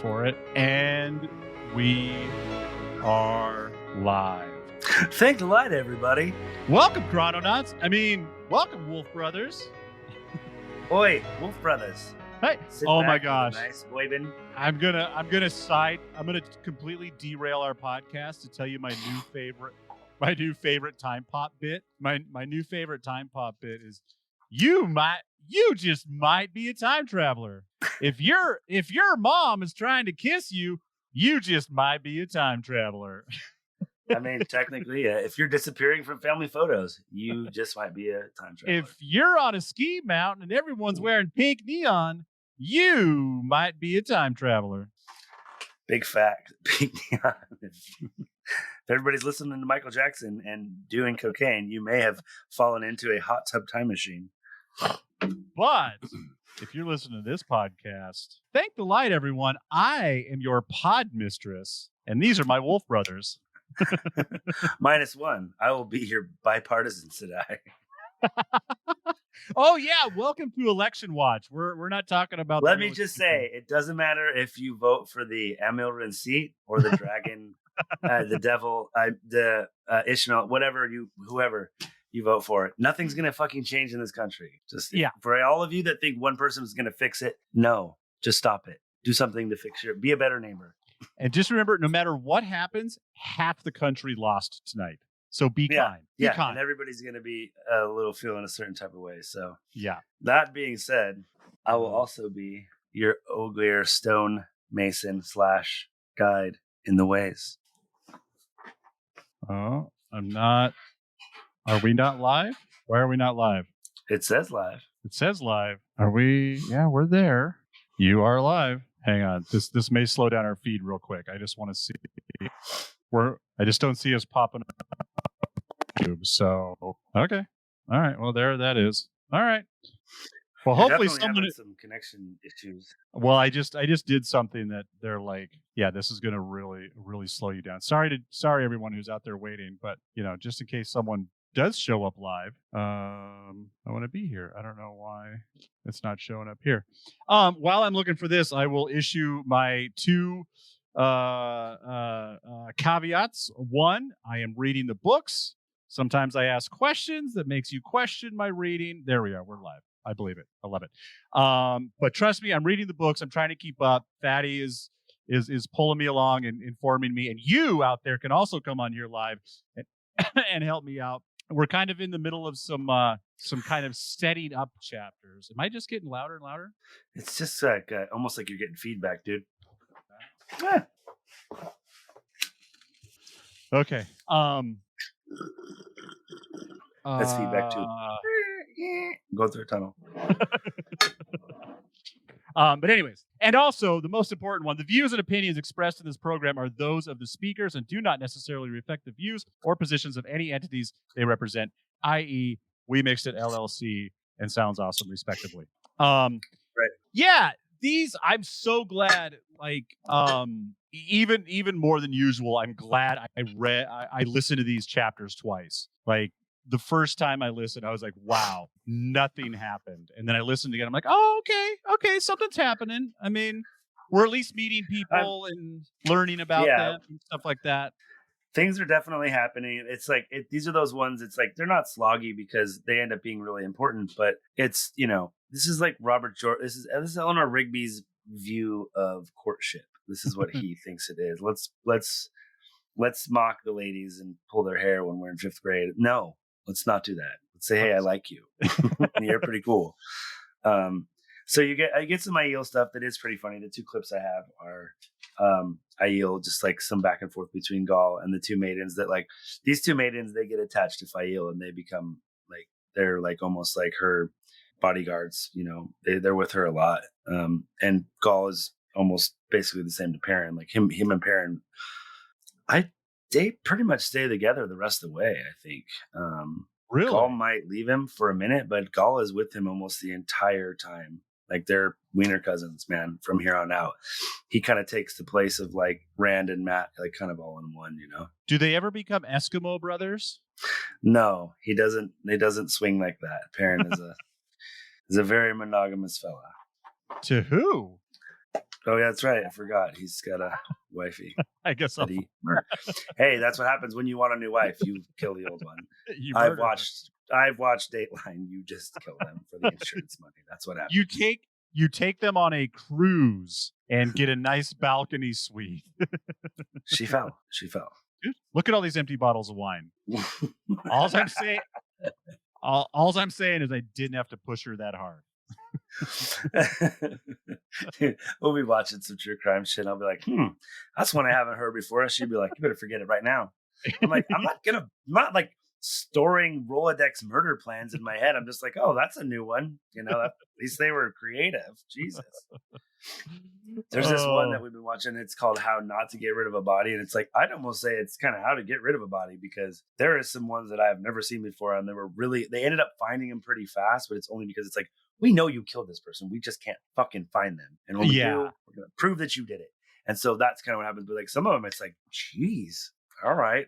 for it. And we are live. Thank the light, everybody. Welcome, Chrono Nuts. Welcome, Wolf Brothers. Oi, Wolf Brothers. Hey. Sit Oh back my with a gosh. nice boybin. I'm gonna completely derail our podcast to tell you my new favorite time pop bit. My new favorite time pop bit is you just might be a time traveler. If your mom is trying to kiss you, you just might be a time traveler. I mean, technically, if you're disappearing from family photos, you just might be a time traveler. If you're on a ski mountain and everyone's wearing pink neon, you might be a time traveler. Big fact. If everybody's listening to Michael Jackson and doing cocaine, you may have fallen into a hot tub time machine. But if you're listening to this podcast, thank the light, everyone. I am your pod mistress, and these are my wolf brothers. -1. I will be your bipartisan today. Oh yeah, welcome to Election Watch. We're not talking about. Let me just say, it doesn't matter if you vote for the Amilrin seat or the dragon, the devil, the Ishmael, whoever you vote for. Nothing's gonna fucking change in this country. Just for all of you that think one person is gonna fix it, no, just stop it. Do something to fix be a better neighbor. And just remember, no matter what happens, half the country lost tonight. So be kind. Be kind. And everybody's going to be a little feeling a certain type of way. So, yeah. That being said, I will also be your uglier stone mason / guide in the ways. Oh, I'm not. Are we not live? Why are we not live? It says live. It says live. Are we? Yeah, we're there. You are live. Hang on. This may slow down our feed real quick. I just want to see. I just don't see us popping up on YouTube. So okay. All right. Well, there that is. All right. Well, hopefully someone some connection issues. Well, I just did something that they're like, yeah, this is gonna really slow you down. Sorry everyone who's out there waiting, but just in case someone does show up live, I want to be here. I don't know why it's not showing up here. While I'm looking for this, I will issue my two caveats. One, I am reading the books. Sometimes I ask questions that makes you question my reading. There we are. We're live. I believe it. I love it. But trust me, I'm reading the books. I'm trying to keep up. Fatty is pulling me along and informing me. And you out there can also come on here live and help me out. We're kind of in the middle of some kind of setting up chapters. Am I just getting louder and louder? It's just like almost like you're getting feedback, dude. Yeah. Okay. That's feedback too. Go through a tunnel. But anyways, and also the most important one, the views and opinions expressed in this program are those of the speakers and do not necessarily reflect the views or positions of any entities they represent, i.e. We Mixed It LLC and Sounds Awesome, respectively. Right. Yeah, I'm so glad, even more than usual, I'm glad I listened to these chapters twice. Like, the first time I listened, I was like, wow, nothing happened. And then I listened again. I'm like, oh, okay, something's happening. I mean, we're at least meeting people and learning about them and stuff like that. Things are definitely happening. It's like, these are those ones, it's like, they're not sloggy because they end up being really important, but it's, this is like Robert George. This is Eleanor Rigby's view of courtship. This is what he thinks it is. Let's mock the ladies and pull their hair when we're in 5th grade. No. Let's not do that. Let's say, hey, I like you. You're pretty cool. So I get some Aiel stuff that is pretty funny. The 2 clips I have are Aiel, just like some back and forth between Gall and the 2 maidens that these 2 maidens, they get attached to Fael and they become they're almost like her bodyguards. They're with her a lot. And Gall is almost basically the same to Perrin. Like him and Perrin, they pretty much stay together the rest of the way, I think. Really? Gall might leave him for a minute, but Gall is with him almost the entire time. Like, they're wiener cousins, man, from here on out. He kind of takes the place of Rand and Matt, kind of all in one, Do they ever become Eskimo brothers? No, he doesn't. He doesn't swing like that. Perrin is a very monogamous fella. To who? Oh, yeah, that's right. I forgot. He's got a wifey. I guess that he murdered. Hey, that's what happens when you want a new wife. You kill the old one. I've watched Dateline. You just kill them for the insurance money. That's what happens. You take them on a cruise and get a nice balcony suite. She fell. Dude, look at all these empty bottles of wine. All I'm saying is I didn't have to push her that hard. Dude, we'll be watching some true crime shit. I'll be like, that's one I haven't heard before. And she'd be like, you better forget it right now. I'm like, I'm not like storing Rolodex murder plans in my head. I'm just like, oh, that's a new one. At least they were creative. Jesus. There's this one that we've been watching. It's called How Not to Get Rid of a Body. And it's like, I'd almost say it's kind of how to get rid of a body, because there is some ones that I've never seen before. And they ended up finding them pretty fast, but it's only because it's like, we know you killed this person. We just can't fucking find them. And when we do, we're going to prove that you did it. And so that's kind of what happens. But like some of them, it's like, geez, all right.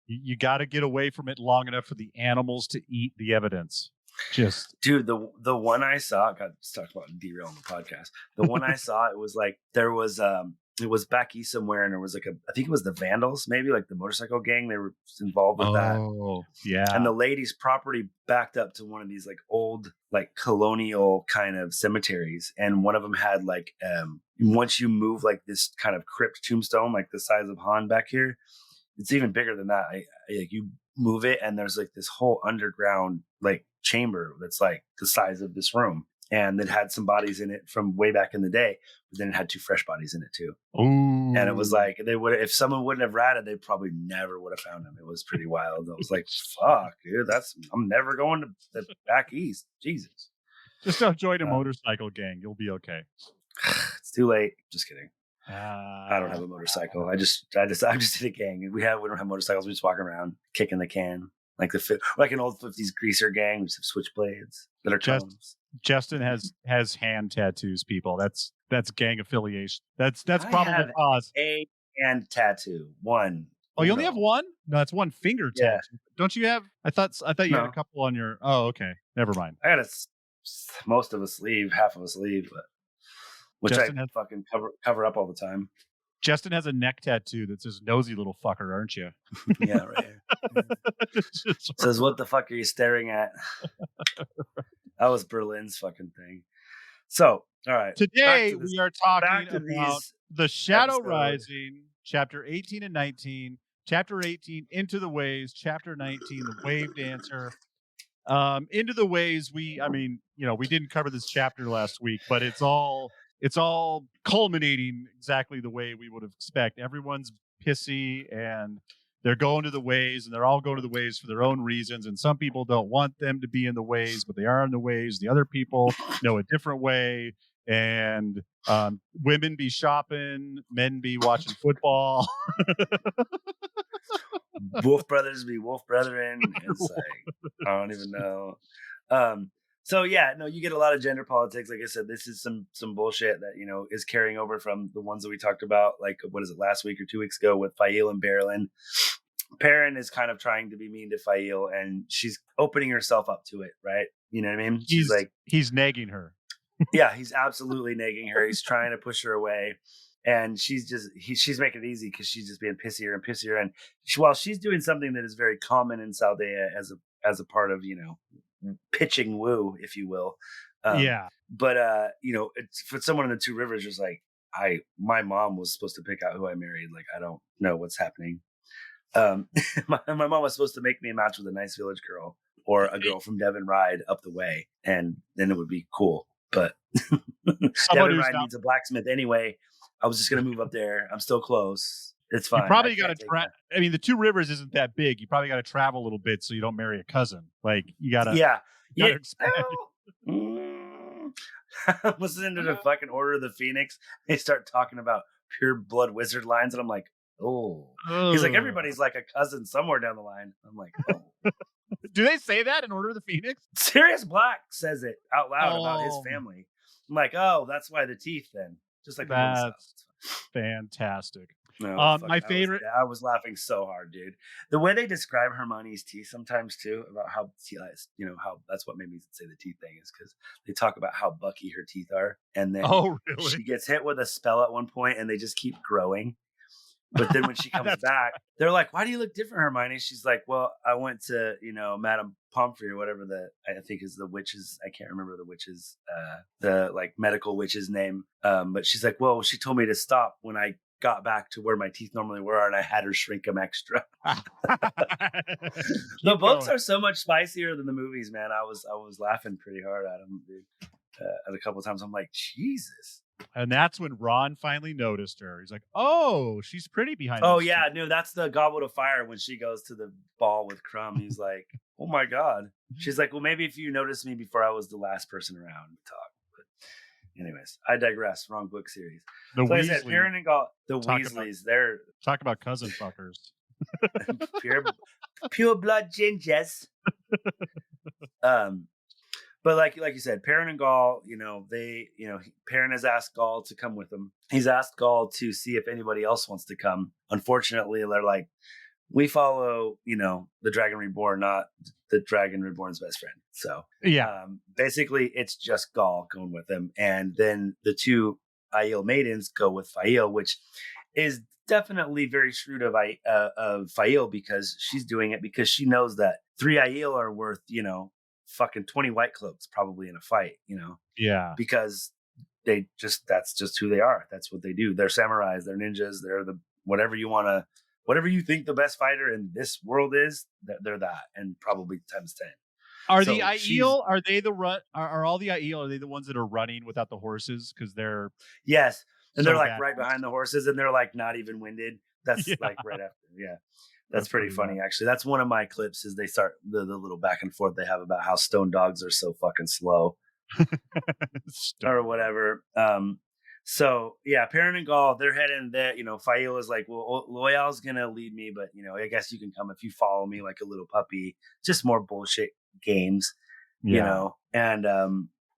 You got to get away from it long enough for the animals to eat the evidence. Dude, the one I saw, God, let's talk about derailing the podcast. The one I saw, it was like it was back east somewhere, and there was like I think it was the Vandals, maybe like the motorcycle gang. They were involved with that. Oh, yeah. And the lady's property backed up to one of these like old, like colonial kind of cemeteries, and one of them had like once you move like this kind of crypt tombstone, like the size of Han back here. It's even bigger than that. You move it, and there's like this whole underground like chamber that's like the size of this room, and it had some bodies in it from way back in the day, but then it had 2 fresh bodies in it too. Ooh. And it was like if someone wouldn't have ratted, they probably never would have found them. It was pretty wild. I was like, fuck, dude, I'm never going to the back east. Jesus. Just don't join a motorcycle gang. You'll be okay. It's too late. Just kidding. I don't have a motorcycle. I'm just in a gang. We don't have motorcycles. We just walk around kicking the can like an old 50s greaser gang. We just have switchblades that are cones. Justin has hand tattoos. People, that's gang affiliation. That's probable cause. A hand tattoo. One. Oh, you only have one? No, it's one finger tattoo. Don't you have? I thought you had a couple on your. Oh, okay. Never mind. I got most of a sleeve, half of a sleeve, but. Which Justin I fucking cover up all the time. Justin has a neck tattoo that says "nosy little fucker, aren't you?" Yeah, right here. Says, "What the fuck are you staring at?" That was Berlin's fucking thing. So, all right. Today we are talking about the Shadow Rising, chapter 18 and 19, chapter 18, Into the Ways, chapter 19, the Wave Dancer. Into the Ways. We didn't cover this chapter last week, but it's all culminating exactly the way we would have expected. Everyone's pissy and they're going to the ways, and they're all going to the ways for their own reasons. And some people don't want them to be in the ways, but they are in the ways. The other people know a different way. And women be shopping, men be watching football. Wolf brothers be wolf brethren. It's like, I don't even know. So yeah, no, you get a lot of gender politics. Like I said, this is some bullshit that, is carrying over from the ones that we talked about, like, what is it, last week or 2 weeks ago with Fael and Berlin. Perrin is kind of trying to be mean to Fael, and she's opening herself up to it, right? You know what I mean? He's nagging her. Yeah, he's absolutely nagging her. He's trying to push her away. And she's making it easy because she's just being pissier and pissier. And while she's doing something that is very common in Saldea as a part of, pitching woo, if you will. Yeah. But, it's for someone in the Two Rivers, just like, my mom was supposed to pick out who I married. Like, I don't know what's happening. My mom was supposed to make me a match with a nice village girl or a girl from Devon Ride up the way. And then it would be cool. But Devon Ride needs a blacksmith anyway. I was just going to move up there. I'm still close. It's fine. You probably got to the Two Rivers isn't that big. You probably got to travel a little bit so you don't marry a cousin. Like, you got to. Yeah. I'm listening to the fucking Order of the Phoenix. They start talking about pure blood wizard lines. And I'm like, oh. He's like, everybody's like a cousin somewhere down the line. I'm like, oh. Do they say that in Order of the Phoenix? Sirius Black says it out loud about his family. I'm like, oh, that's why the teeth then. Just like that's fantastic. No, My favorite. I was laughing so hard, dude. The way they describe Hermione's teeth sometimes too, about how how that's what made me say the teeth thing is because they talk about how bucky her teeth are, and then Oh, really? she gets hit with a spell at one point, and they just keep growing. But then when she comes That's- back, they're like, "Why do you look different, Hermione?" She's like, "Well, I went to Madame Pomfrey or whatever I think is the witch's. I can't remember the witch's, the like medical witch's name. But she's like, well, she told me to stop when I got back to where my teeth normally were, and I had her shrink them extra." The books are so much spicier than the movies, man. I was laughing pretty hard at them, dude. At a couple of times, I'm like, Jesus. And that's when Ron finally noticed her. He's like, "Oh, she's pretty behind." Oh those yeah, teeth." no, that's the Goblet of Fire when she goes to the ball with Crumb. He's like, "Oh my god." She's like, "Well, maybe if you noticed me before I was the last person around to talk." But anyways, I digress. Wrong book series. The So I said, Weasley. Perrin and Gall, the Talk Weasleys, they're Talk about cousin fuckers. pure blood gingers. But like you said, Perrin and Gall, Perrin has asked Gall to come with him. He's asked Gall to see if anybody else wants to come. Unfortunately, they're like, we follow, the Dragon Reborn, not the Dragon Reborn's best friend. So Yeah. Basically, it's just Gall going with him, and then the two Aiel maidens go with Fael, which is definitely very shrewd of Fael because she's doing it because she knows that 3 Aiel are worth, fucking 20 white cloaks probably in a fight, Yeah. because that's just who they are. That's what they do. They're samurais, they're ninjas, they're the whatever you think the best fighter in this world is, they're that, and probably times 10. Are the Aiel, are they the run? Are all the Aiel, are they the ones that are running without the horses? Because they're yes, and they're like badass. right behind the horses, and they're like not even winded. That's like right after. Yeah, that's pretty funny actually. That's one of my clips. Is they start the little back and forth they have about how stone dogs are so fucking slow, or whatever. So yeah, Perrin and Gall, they're heading there. Fael is like, well, Loyal's gonna lead me, but I guess you can come if you follow me like a little puppy. Just more bullshit games, And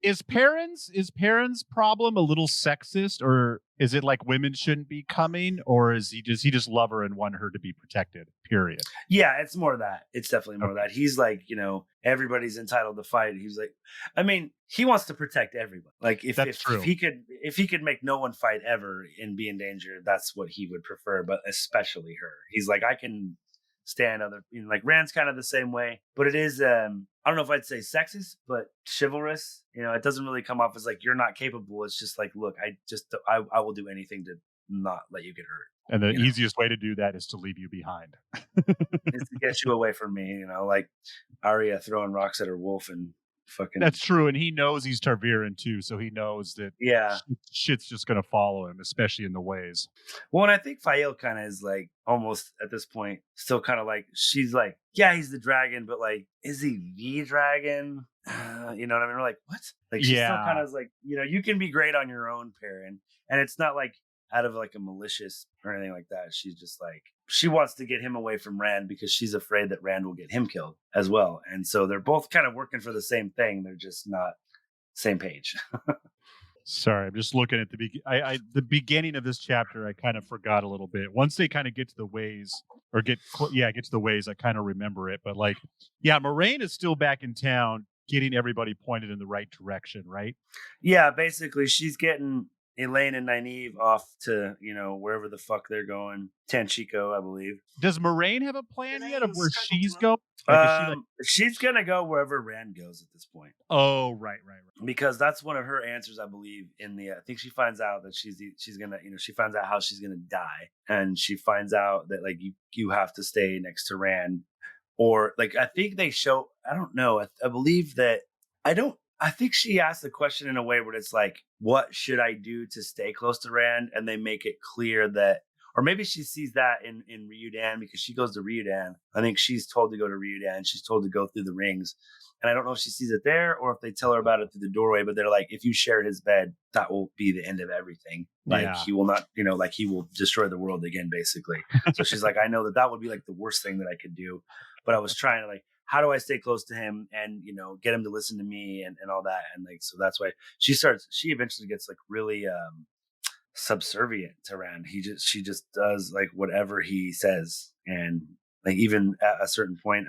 is Perrin's problem a little sexist, or is it like women shouldn't be coming, or does he just love her and want her to be protected? Period. Yeah, it's more of that. It's definitely more of that. He's like, everybody's entitled to fight. He's like, I mean, he wants to protect everyone. Like if he could make no one fight ever and be in danger, that's what he would prefer, but especially her. He's like, I can stand other, like Rand's kind of the same way, but it is, I don't know if I'd say sexist, but chivalrous. It doesn't really come off as like, you're not capable. It's just like, look, I will do anything to not let you get hurt. And the easiest way to do that is to leave you behind. Is to get you away from me, like Arya throwing rocks at her wolf and fucking. That's true, and he knows he's Targaryen too, so he knows that shit's just gonna follow him, especially in the ways. Well, and I think Fael kind of is like almost at this point still kind of like she's like, yeah, he's the dragon, but like, is he the dragon? You know what I mean? We're like, what? Like she's still kind of like, you can be great on your own, Perrin, and it's not like out of like a malicious or anything like that. She's just like, she wants to get him away from Rand because she's afraid that Rand will get him killed as well. And so they're both kind of working for the same thing. They're just not same page. Sorry, I'm just looking at the beginning of this chapter. I kind of forgot a little bit. Once they kind of get to the ways, or get to the ways, I kind of remember it. But like, yeah, Moraine is still back in town, getting everybody pointed in the right direction, right? Yeah, basically, she's getting Elaine and Nynaeve off to, wherever the fuck they're going. Tanchico, I believe. Does Moraine have a plan yet of where she's going? She's going to go wherever Rand goes at this point. Oh, right. Because that's one of her answers, I believe, I think she finds out that she's going to, she finds out how she's going to die. And she finds out that, like, you have to stay next to Rand. Or, like, I think they show, I don't know. I believe that, I think she asked the question in a way where it's like, what should I do to stay close to Rand? And they make it clear that, or maybe she sees that in Ryudan because she goes to Ryudan. I think she's told to go to Ryudan. She's told to go through the rings. And I don't know if she sees it there or if they tell her about it through the doorway, but they're like, if you share his bed, that will be the end of everything. Like he will not, like he will destroy the world again, basically. So she's like, I know that would be like the worst thing that I could do. But I was trying to like, how do I stay close to him and, get him to listen to me and all that. And like, so that's why she eventually gets like really subservient to Rand. She just does like whatever he says, and like even at a certain point,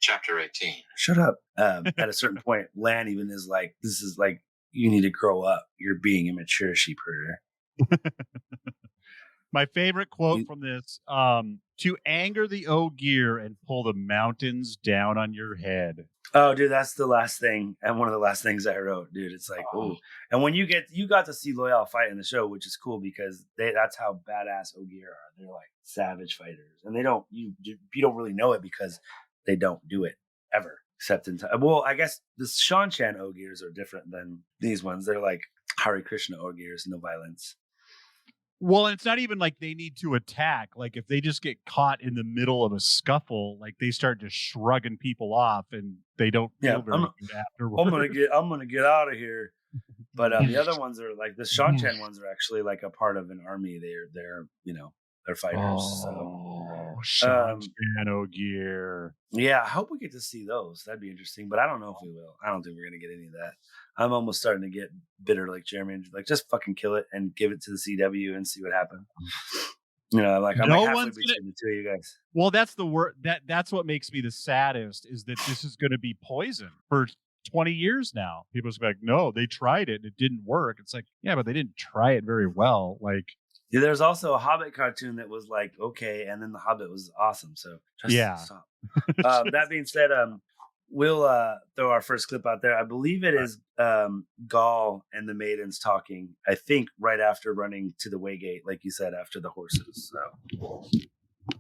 Chapter 18. shut up. At a certain point, Lan even is like, "This is like you need to grow up. You're being immature, sheep herder." My favorite quote from this: "To anger the Ogier and pull the mountains down on your head." Oh, dude, that's the last thing, and one of the last things I wrote, dude. It's like, oh, and when you got to see Loyal fight in the show, which is cool because that's how badass Ogier are. They're like savage fighters, and you don't really know it because they don't do it ever, except in time. Well, I guess the Shan Ogiers are different than these ones. They're like Hare Krishna Ogiers, no violence. Well, it's not even like they need to attack. Like if they just get caught in the middle of a scuffle, like they start just shrugging people off, and they don't feel very good afterwards. I'm gonna get out of here. But the other ones are like the Shan ones are actually like a part of an army. They're they're fighters. Shan Ogier. Yeah, I hope we get to see those. That'd be interesting, but I don't know if we will. I don't think we're gonna get any of that. I'm almost starting to get bitter, like Jeremy. Like, just fucking kill it and give it to the CW and see what happens. Like I'm like halfway between the two of you guys. Well, that's the word. That's what makes me the saddest is that this is going to be poison for 20 years now. People's like, no, they tried it and it didn't work. It's like, yeah, but they didn't try it very well. Like, yeah, there's also a Hobbit cartoon that was like okay, and then the Hobbit was awesome. So just stop. That being said, we'll throw our first clip out there. I believe it is Gall and the maidens talking, I think right after running to the Waygate, like you said, after the horses. So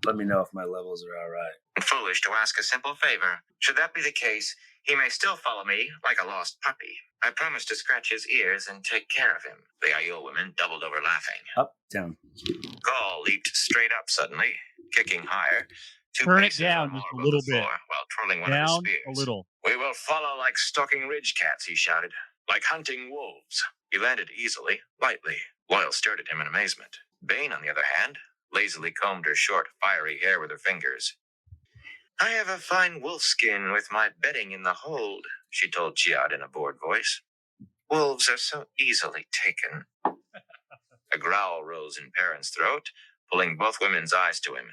let me know if my levels are all right. Foolish to ask a simple favor. Should that be the case, he may still follow me like a lost puppy. I promise to scratch his ears and take care of him. The Aiel women doubled over laughing. Up, down. Gall leaped straight up suddenly, kicking higher. Turn it down just a little bit. While twirling one down of his spears. A little. We will follow like stalking ridge cats, he shouted. Like hunting wolves. He landed easily, lightly. Loyal stared at him in amazement. Bane, on the other hand, lazily combed her short, fiery hair with her fingers. I have a fine wolf skin with my bedding in the hold, she told Chiad in a bored voice. Wolves are so easily taken. A growl rose in Perrin's throat, pulling both women's eyes to him.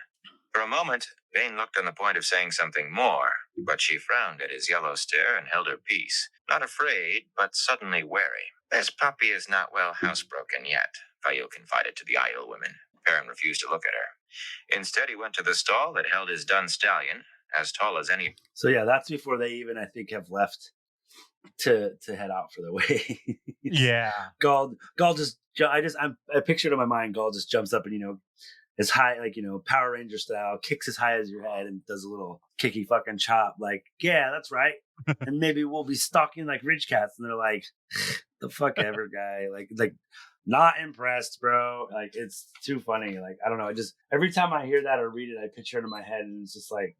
For a moment, Bane looked on the point of saying something more, but she frowned at his yellow stare and held her peace, not afraid, but suddenly wary. This puppy is not well housebroken yet, Fael confided to the Aiel women. Perrin refused to look at her. Instead, he went to the stall that held his dun stallion, as tall as any. So yeah, that's before they even, I think, have left to head out for the way. Yeah. Gall just, I pictured in my mind, Gall just jumps up and, as high, like, Power Ranger style, kicks as high as your head and does a little kicky fucking chop. Like, yeah, that's right. And maybe we'll be stalking like ridge cats. And they're like, the fuck ever, guy. Like not impressed, bro. Like, it's too funny. Like, I don't know. Every time I hear that or read it, I picture it in my head and it's just like,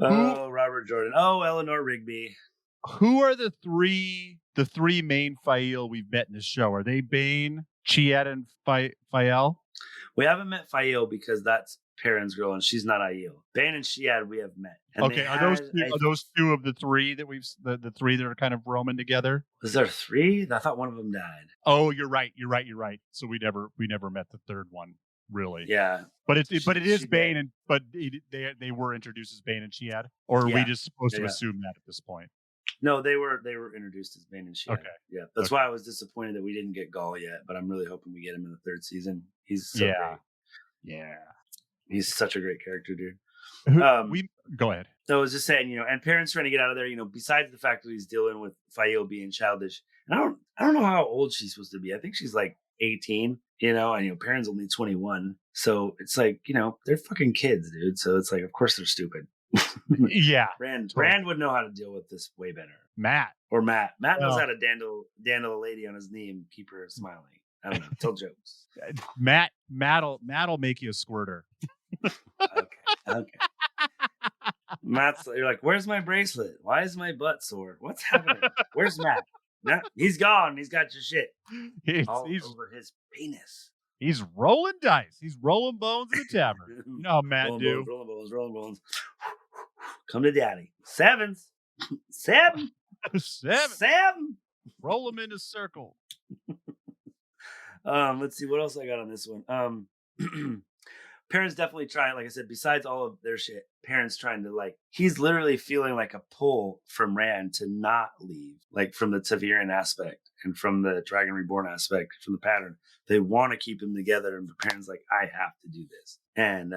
oh, Robert Jordan. Oh, Eleanor Rigby. Who are the three main Fael we've met in this show? Are they Bane, Chiad, and Fael? We haven't met Fael because that's Perrin's girl and she's not Aiel. Bane and Chiad we have met. And okay, are those two of the three that the three that are kind of roaming together? Was there three? I thought one of them died. Oh, you're right. So we never met the third one, really. Yeah, but it is Bane they were introduced as Bane and Chiad, or are we just supposed to assume that at this point? No, they were introduced as Bane and Chiad. Okay, yeah, that's why I was disappointed that we didn't get Gall yet. But I'm really hoping we get him in the third season. He's so great. Yeah, he's such a great character, dude. Go ahead. So I was just saying, and Perrin's trying to get out of there. Besides the fact that he's dealing with Fael being childish, and I don't know how old she's supposed to be. I think she's like 18. And Perrin's only 21. So it's like, they're fucking kids, dude. So it's like, of course they're stupid. Yeah. Rand would know how to deal with this way better. Matt knows how to dandle a lady on his knee and keep her smiling. I don't know. Tell jokes. Matt'll make you a squirter. Okay. You're like, where's my bracelet? Why is my butt sore? What's happening? Where's Matt? No, he's gone. He's got your shit all over his penis. He's rolling dice. He's rolling bones in the tavern. You know how Matt do. Rolling bones. Come to daddy. Seven. Roll them in a circle. Let's see what else I got on this one. Perrin's definitely trying, like I said, besides all of their shit, Perrin's trying to he's literally feeling like a pull from Rand to not leave, like from the Tavirian aspect and from the Dragon Reborn aspect, from the pattern. They want to keep him together, and Perrin's like, I have to do this. And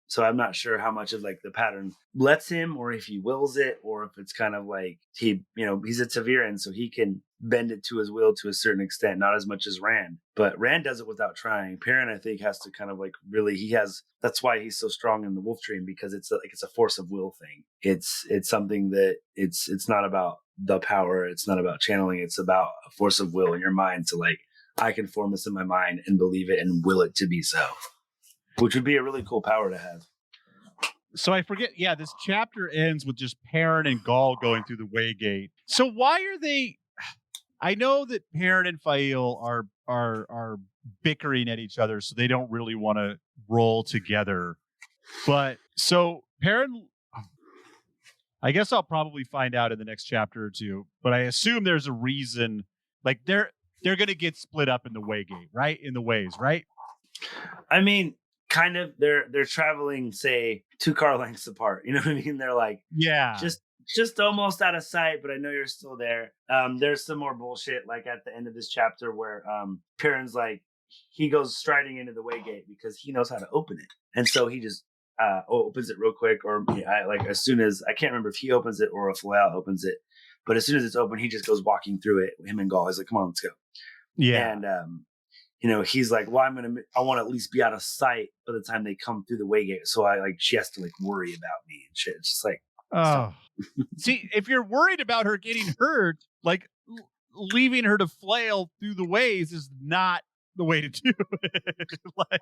so I'm not sure how much of the pattern lets him, or if he wills it, or if it's kind of like he's a Tavirian, so he can bend it to his will to a certain extent, not as much as Rand. But Rand does it without trying. Perrin, I think, has to kind of really, that's why he's so strong in the Wolf Dream, because it's a force of will thing. It's something that it's not about the power, it's not about channeling, it's about a force of will in your mind to I can form this in my mind and believe it and will it to be so. Which would be a really cool power to have. So I forget. Yeah, this chapter ends with just Perrin and Gall going through the Waygate. So why are they? I know that Perrin and Faile are bickering at each other, so they don't really want to roll together. But so Perrin, I guess I'll probably find out in the next chapter or two. But I assume there's a reason. They're going to get split up in the Waygate, right? In the ways, right? I mean, kind of. They're traveling, say, 2 car lengths apart. You know what I mean? They're yeah, just almost out of sight, but I know you're still there. There's some more bullshit at the end of this chapter where Perrin's he goes striding into the Waygate because he knows how to open it, and so he just opens it real quick. Or as soon as, I can't remember if he opens it or if fael opens it, but as soon as it's open, he just goes walking through it. Him and Gall, he's like, "Come on, let's go." Yeah, and he's like, "Well, I want to at least be out of sight by the time they come through the Waygate." So she has to worry about me and shit. It's just oh. See, if you're worried about her getting hurt, leaving her to flail through the ways is not the way to do it.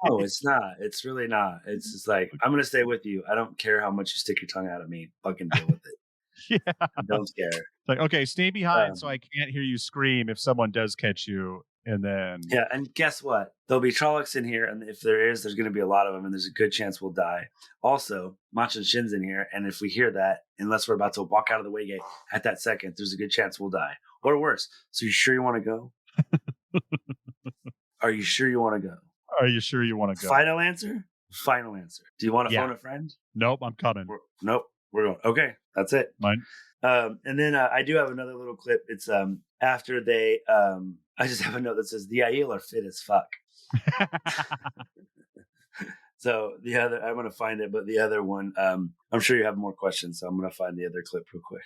Oh, it's not. It's really not. It's just I'm going to stay with you. I don't care how much you stick your tongue out at me. Fucking deal with it. Yeah. I don't care. Okay, stay behind so I can't hear you scream if someone does catch you. And then yeah, and guess what? There'll be Trollocs in here, and if there's going to be a lot of them, and there's a good chance we'll die. Also, Mach and Shin's in here, and if we hear that, unless we're about to walk out of the Waygate at that second, there's a good chance we'll die, or worse. So, you sure you want to go? Are you sure you want to go? Are you sure you want to go? Final answer. Final answer. Do you want to phone a friend? Nope, I'm coming. Nope, we're going. Okay, that's it. Mine. And then I do have another little clip. It's after they I just have a note that says the Aiel are fit as fuck. So the other, I'm going to find it, but the other one, I'm sure you have more questions, so I'm going to find the other clip real quick.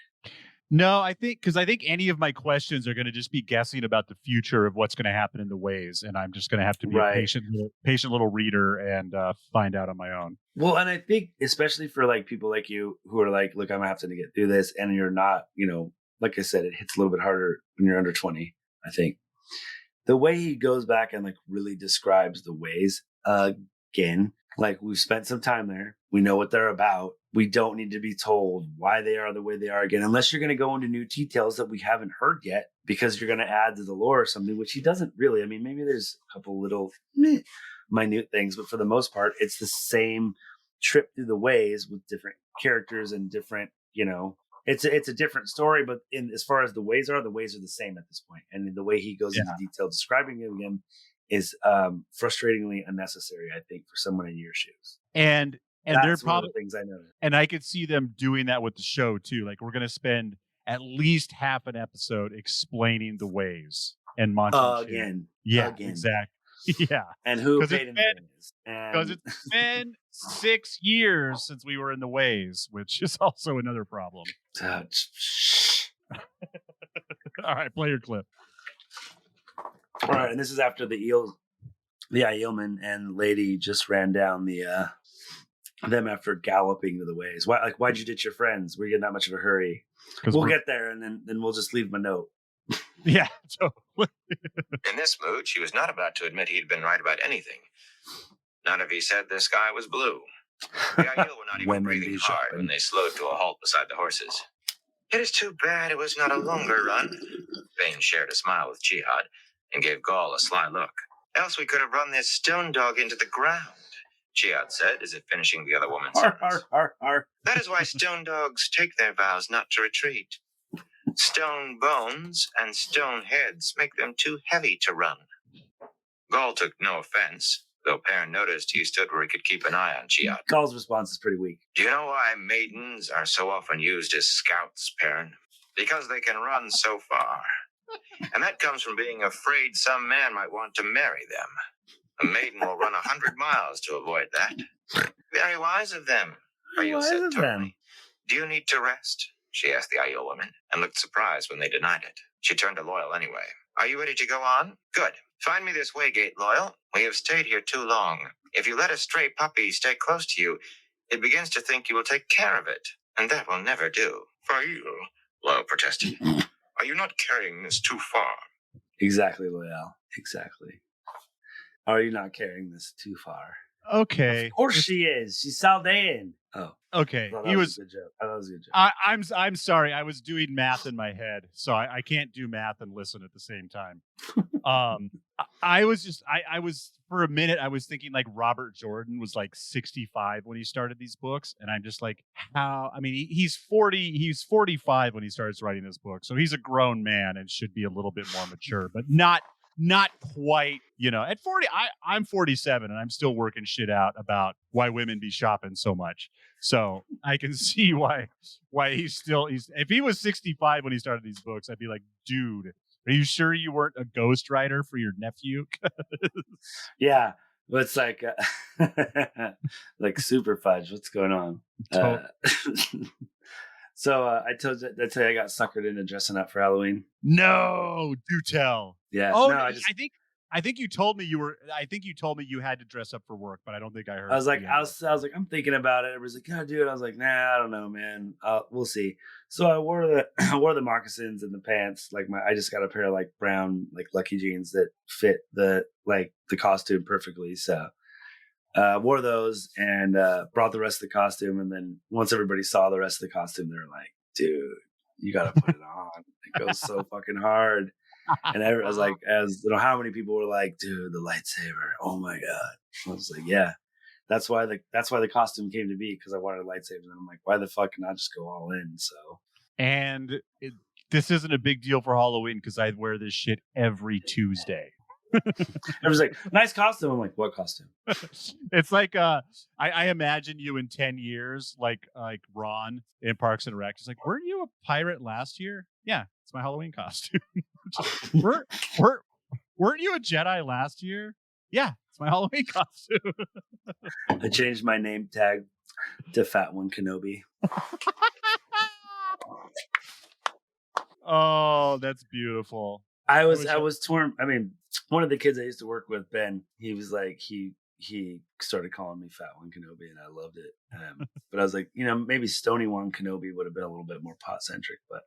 No, I think any of my questions are going to just be guessing about the future of what's going to happen in the ways, and I'm just going to have to be a patient little reader and find out on my own. Well, and I think especially for people like you who are look, I'm having to get through this, and you're not, like I said, it hits a little bit harder when you're under 20. I think the way he goes back and really describes the ways again. We've spent some time there. We know what they're about. We don't need to be told why they are the way they are again, unless you're going to go into new details that we haven't heard yet, because you're going to add to the lore or something, which he doesn't really. I mean, maybe there's a couple little minute things, but for the most part, it's the same trip through the ways with different characters and different, it's a different story, but as far as the ways are the same at this point. And the way he goes into detail describing it again is frustratingly unnecessary, I think, for someone in your shoes. And they're probably the things I noticed. And I could see them doing that with the show too. We're going to spend at least half an episode explaining the ways and Monty. Again. Yeah, again. Exactly. Yeah. And who paid because it's been 6 years since we were in the ways, which is also another problem. All right, play your clip. All right, and this is after the Aielman and lady just ran down them after galloping to the ways. Why'd you ditch your friends? We're in that much of a hurry. We'll get there, and then we'll just leave them a note. Yeah. In this mood, she was not about to admit he'd been right about anything. None of he said the sky was blue. The Aiel were not even breathing hard when they slowed to a halt beside the horses. It is too bad it was not a longer run. Bane shared a smile with Jihad and gave Gall a sly look. Else we could have run this stone dog into the ground, Jihad said, as if finishing the other woman's sentence. That is why stone dogs take their vows not to retreat. Stone bones and stone heads make them too heavy to run. Gall took no offense, though Perrin noticed he stood where he could keep an eye on Giat. Gall's response is pretty weak. Do you know why maidens are so often used as scouts, Perrin? Because they can run so far. And that comes from being afraid some man might want to marry them. A maiden will run 100 miles to avoid that. Very wise of them, Aiel said tartly. Do you need to rest? She asked the Aiel woman, and looked surprised when they denied it. She turned to Loyal anyway. Are you ready to go on? Good. Find me this waygate, Loyal. We have stayed here too long. If you let a stray puppy stay close to you, it begins to think you will take care of it, and that will never do. Fael, Loyal protested. Are you not carrying this too far? Exactly, Loyal. Exactly. Are you not carrying this too far? Okay. Of course she is. She's Saldean. Oh. Okay. That was a good joke. That was a good joke. I'm sorry. I was doing math in my head, so I can't do math and listen at the same time. I was for a minute, I was thinking like Robert Jordan was like 65 when he started these books. And I'm just like, how? I mean, he's 45 when he starts writing this book. So he's a grown man and should be a little bit more mature, but not quite, at 40, I'm 47 and I'm still working shit out about why women be shopping so much. So I can see why he's if he was 65 when he started these books, I'd be like, dude, are you sure you weren't a ghostwriter for your nephew? Yeah. But it's like, like super fudge. What's going on? So I told you I got suckered into dressing up for Halloween. No, do tell. Yeah. Oh, no, I think you told me you had to dress up for work, but I don't think I heard. I was like, I'm thinking about it. Everybody's like, "Yeah, dude." I was like, "Nah, I don't know, man. We'll see." So I wore the moccasins and the pants. I just got a pair of like brown like Lucky jeans that fit the costume perfectly. So wore those and brought the rest of the costume. And then once everybody saw the rest of the costume, they were like, "Dude, you got to put it on. It goes so fucking hard." And I was like, how many people were like, "Dude, the lightsaber! Oh my god!" I was like, "Yeah, that's why the costume came to be, because I wanted lightsabers." And I'm like, "Why the fuck not just go all in?" So, and this isn't a big deal for Halloween because I wear this shit every Tuesday. I was like, "Nice costume." I'm like, "What costume?" It's like I imagine you in 10 years, like Ron in Parks and Rec. It's like, weren't you a pirate last year? Yeah, it's my Halloween costume. Weren't you a Jedi last year? Yeah, it's my Halloween costume. I changed my name tag to Fat One Kenobi. Oh, that's beautiful. I was torn. I mean, one of the kids I used to work with, Ben, he was like, he started calling me Fat One Kenobi, and I loved it. But I was like, maybe Stony One Kenobi would have been a little bit more pot centric, but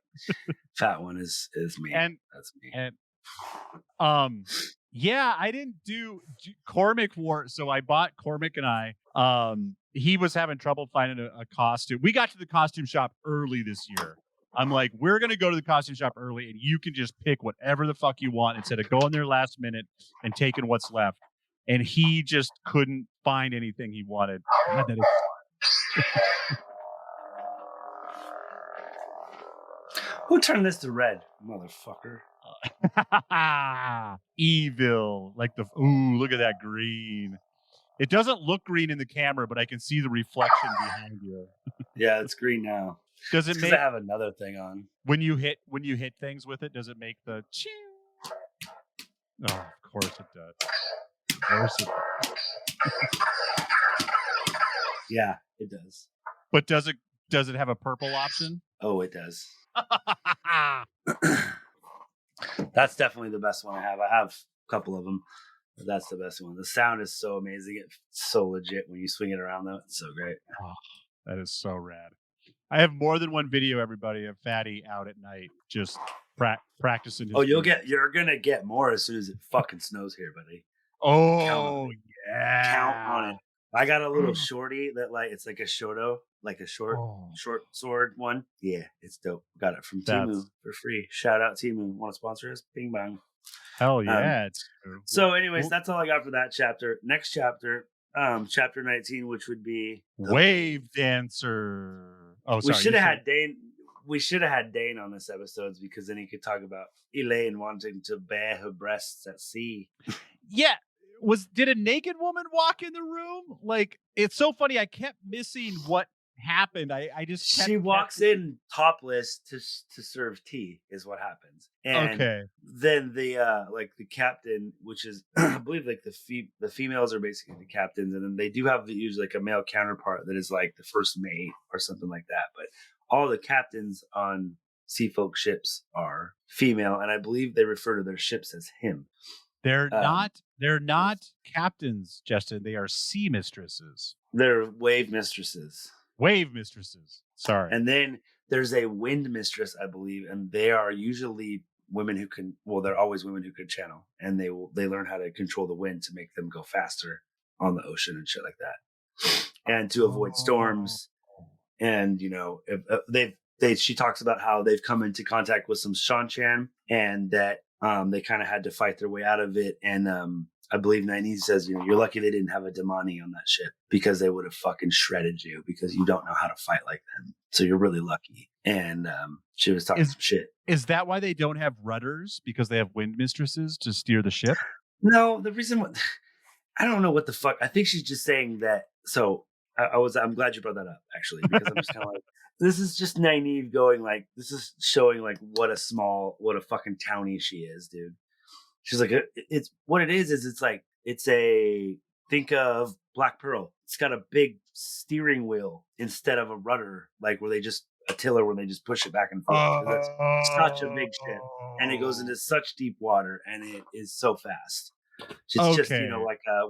Fat One is me. And that's me. And yeah, I didn't do Cormac wore. So I bought Cormac and I. He was having trouble finding a costume. We got to the costume shop early this year. I'm like, we're going to go to the costume shop early and you can just pick whatever the fuck you want instead of going there last minute and taking what's left. And he just couldn't find anything he wanted. Who turned this to red, motherfucker? Evil. Look at that green. It doesn't look green in the camera, but I can see the reflection behind you. Yeah, it's green now. Does it make? I have another thing on. When you hit things with it, does it make the? Ching? Oh, of course it does. Of course it does. Yeah, it does. But does it have a purple option? Oh, it does. That's definitely the best one I have. I have a couple of them, but that's the best one. The sound is so amazing. It's so legit when you swing it around, though. It's so great. Oh, that is so rad. I have more than one video, everybody, of Fatty out at night just practicing. You're gonna get more as soon as it fucking snows here, buddy. Oh, Count on it. I got a little shorty that it's like a shorto, like a short sword one. Yeah, it's dope. Got it from Temu for free. Shout out Temu. Want to sponsor us? Bing bang. Hell yeah. So anyways, that's all I got for that chapter. Next chapter, chapter 19, which would be Wave Dancer. Oh, sorry. We should have had Dane. we should have had Dane on this episode because then he could talk about Elaine wanting to bare her breasts at sea. Yeah. Did a naked woman walk in the room? Like, it's so funny. I kept missing what happened. I just she walks in topless to serve tea is what happens. And okay. Then the the captain, which is I believe like the females are basically the captains, and then they do have usually like a male counterpart that is like the first mate or something like that. But all the captains on Seafolk ships are female, and I believe they refer to their ships as him. They're not captains, Justin. They are sea mistresses. They're wave mistresses. Wave mistresses. Sorry. And then there's a wind mistress, I believe, and they are usually women who can. Well, they're always women who can channel, and they learn how to control the wind to make them go faster on the ocean and shit like that, and to avoid storms. And if she talks about how they've come into contact with some Shanchan, and that they kind of had to fight their way out of it. And I believe Nynaeve says, you're lucky they didn't have a Damani on that ship because they would have fucking shredded you because you don't know how to fight like them. So you're really lucky. And she was talking some shit. Is that why they don't have rudders? Because they have wind mistresses to steer the ship? No, the reason I don't know what the fuck. I think she's just saying that. So I'm glad you brought that up actually, because I'm just kind of like, this is just Nynaeve going like, this is showing like what a fucking townie she is, dude. She's like, it's what it is it's like, think of Black Pearl. It's got a big steering wheel instead of a rudder, like a tiller where they just push it back and forth. That's such a big ship. And it goes into such deep water and it is so fast. It's just,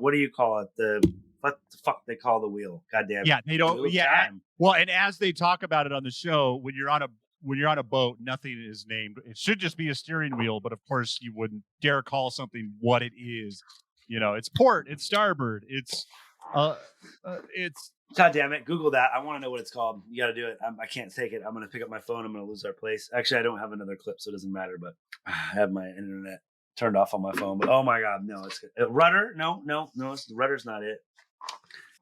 what do you call it? What the fuck they call the wheel? Goddamn. Yeah, they don't. Yeah. Well, and as they talk about it on the show, when you're on a boat, nothing is named. It should just be a steering wheel, but of course you wouldn't dare call something what it is. It's port, it's starboard, it's. God damn it! Google that. I want to know what it's called. You got to do it. I can't take it. I'm gonna pick up my phone. I'm gonna lose our place. Actually, I don't have another clip, so it doesn't matter. But I have my internet turned off on my phone. But oh my god, no! It's rudder. No, the rudder's not it.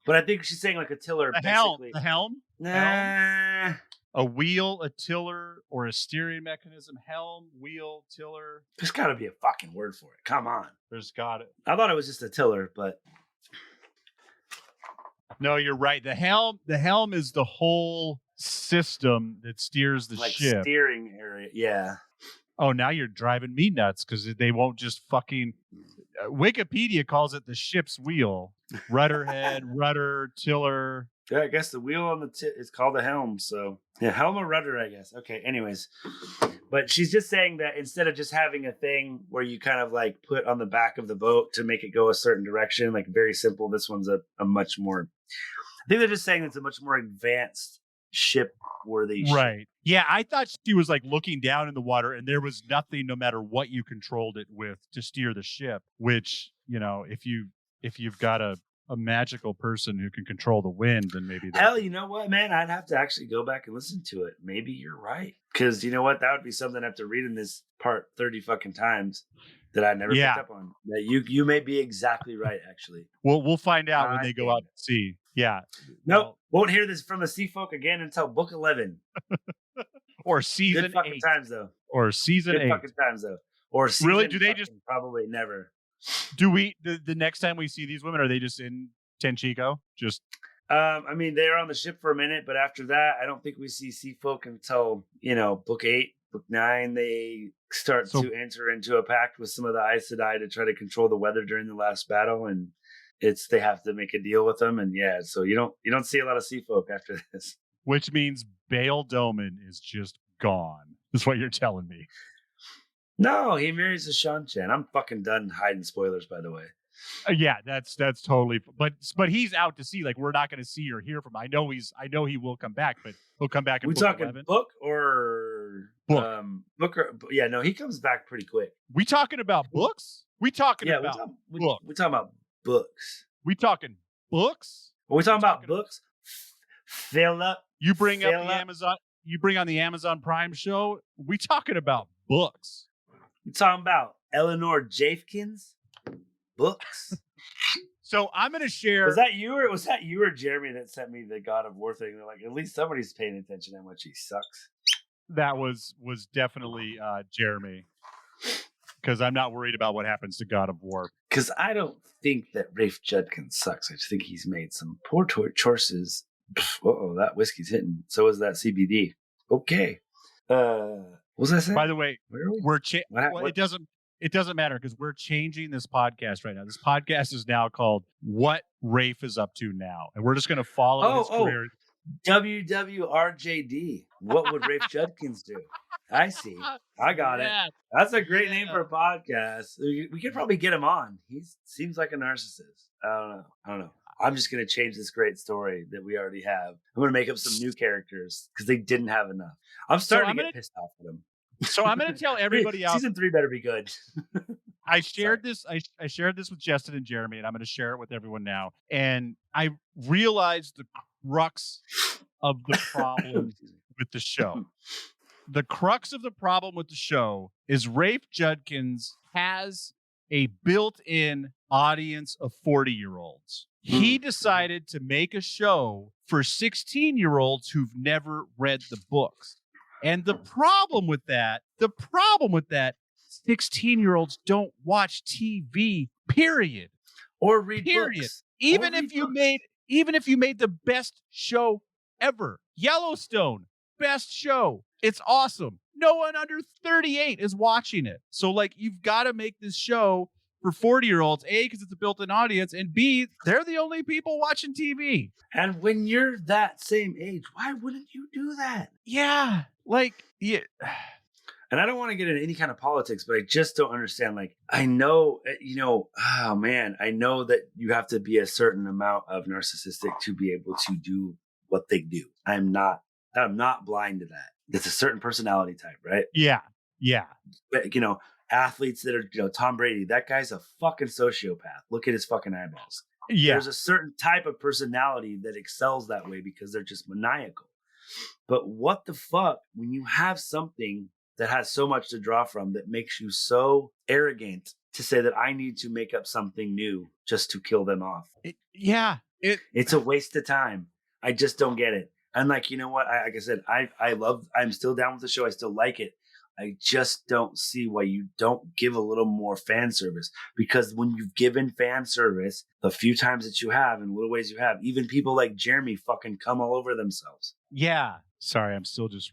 But I think she's saying like a tiller. The helm. Nah. A wheel, a tiller, or a steering mechanism. Helm, wheel, tiller. There's got to be a fucking word for it. Come on. There's got it. I thought it was just a tiller, but no, you're right. The helm is the whole system that steers the ship. Like steering area. Yeah. Oh, now you're driving me nuts because they won't just fucking. Wikipedia calls it the ship's wheel. Rudder head, rudder, tiller. Yeah, I guess the wheel on the is called a helm. So yeah, helm or rudder, I guess. Okay. Anyways, but she's just saying that instead of just having a thing where you kind of like put on the back of the boat to make it go a certain direction, like very simple. This one's a much more. I think they're just saying it's a much more advanced ship worthy. Right. Yeah, I thought she was like looking down in the water and there was nothing, no matter what you controlled it with, to steer the ship. Which if you've got a magical person who can control the wind, then maybe hell, you know what, man? I'd have to actually go back and listen to it. Maybe you're right, because you know what, that would be something I have to read in this part 30 fucking times that I never picked up on. That you may be exactly right. Actually, we'll find out when they go out to sea. Yeah. Nope. Won't hear this from the Seafolk again until book 11. Or season Good fucking 8. Times though. Or season Good 8. Fucking times though. Or season really? Do they just probably never? Do we the next time we see these women, are they just in Tenchico? Just I mean, they're on the ship for a minute, but after that, I don't think we see Seafolk until book 8, book 9. They start to enter into a pact with some of the Aes Sedai to try to control the weather during the last battle, and they have to make a deal with them. And yeah, so you don't see a lot of Seafolk after this. Which means Bail Doman is just gone. That's what you're telling me. No, he marries a Shanchan. I'm fucking done hiding spoilers, by the way. Yeah, that's totally. But he's out to sea. Like, we're not going to see or hear from him. I know he will come back, but he'll come back. We talking 11. Book or book or yeah? No, he comes back pretty quick. We talking about books? We talking about books? We talking about books. We talking books? Are we talking about books? Fill up. You bring up the Amazon. You bring on the Amazon Prime show. We talking about books? We talking about Eleanor Jafkins books. So I'm going to share. Was that you or Jeremy that sent me the God of War thing? They're like, at least somebody's paying attention how much he sucks. That was definitely Jeremy. Because I'm not worried about what happens to God of War. Because I don't think that Rafe Judkins sucks. I just think he's made some poor choices. Uh-oh, that whiskey's hitting. So is that CBD. Okay. What was I saying? By the way, where are we? Well, it doesn't matter because we're changing this podcast right now. This podcast is now called What Rafe is Up to Now. And we're just going to follow his career. WWRJD. What would Rafe Judkins do? I see. I got it. That's a great name for a podcast. We could probably get him on. He seems like a narcissist. I don't know. I'm just going to change this great story that we already have. I'm going to make up some new characters because they didn't have enough. I'm starting to get pissed off at them. So I'm going to tell everybody else. Season 3 better be good. I shared this. I shared this with Justin and Jeremy, and I'm going to share it with everyone now. And I realized the crux of the problem with the show. The crux of the problem with the show is Rafe Judkins has a built-in audience of 40-year-olds. He decided to make a show for 16-year-olds who've never read the books. And the problem with that, 16-year-olds don't watch TV, period. Or read books. Even if you made the best show ever. Yellowstone, best show. It's awesome. No one under 38 is watching it. So like you've got to make this show for 40-year-olds, A, because it's a built-in audience, and B, they're the only people watching TV. And when you're that same age, why wouldn't you do that? Yeah. Like, yeah. And I don't want to get into any kind of politics, but I just don't understand. Like, I know, oh man, I know that you have to be a certain amount of narcissistic to be able to do what they do. I'm not blind to that. It's a certain personality type, right? Yeah. Yeah. But, athletes that are, Tom Brady, that guy's a fucking sociopath. Look at his fucking eyeballs. Yeah. There's a certain type of personality that excels that way because they're just maniacal. But what the fuck when you have something that has so much to draw from that makes you so arrogant to say that I need to make up something new just to kill them off? It's a waste of time. I just don't get it. And like, you know what? Like I said, I'm still down with the show. I still like it. I just don't see why you don't give a little more fan service, because when you've given fan service the few times that you have in little ways you have, even people like Jeremy fucking come all over themselves. Yeah. Sorry, I'm still just,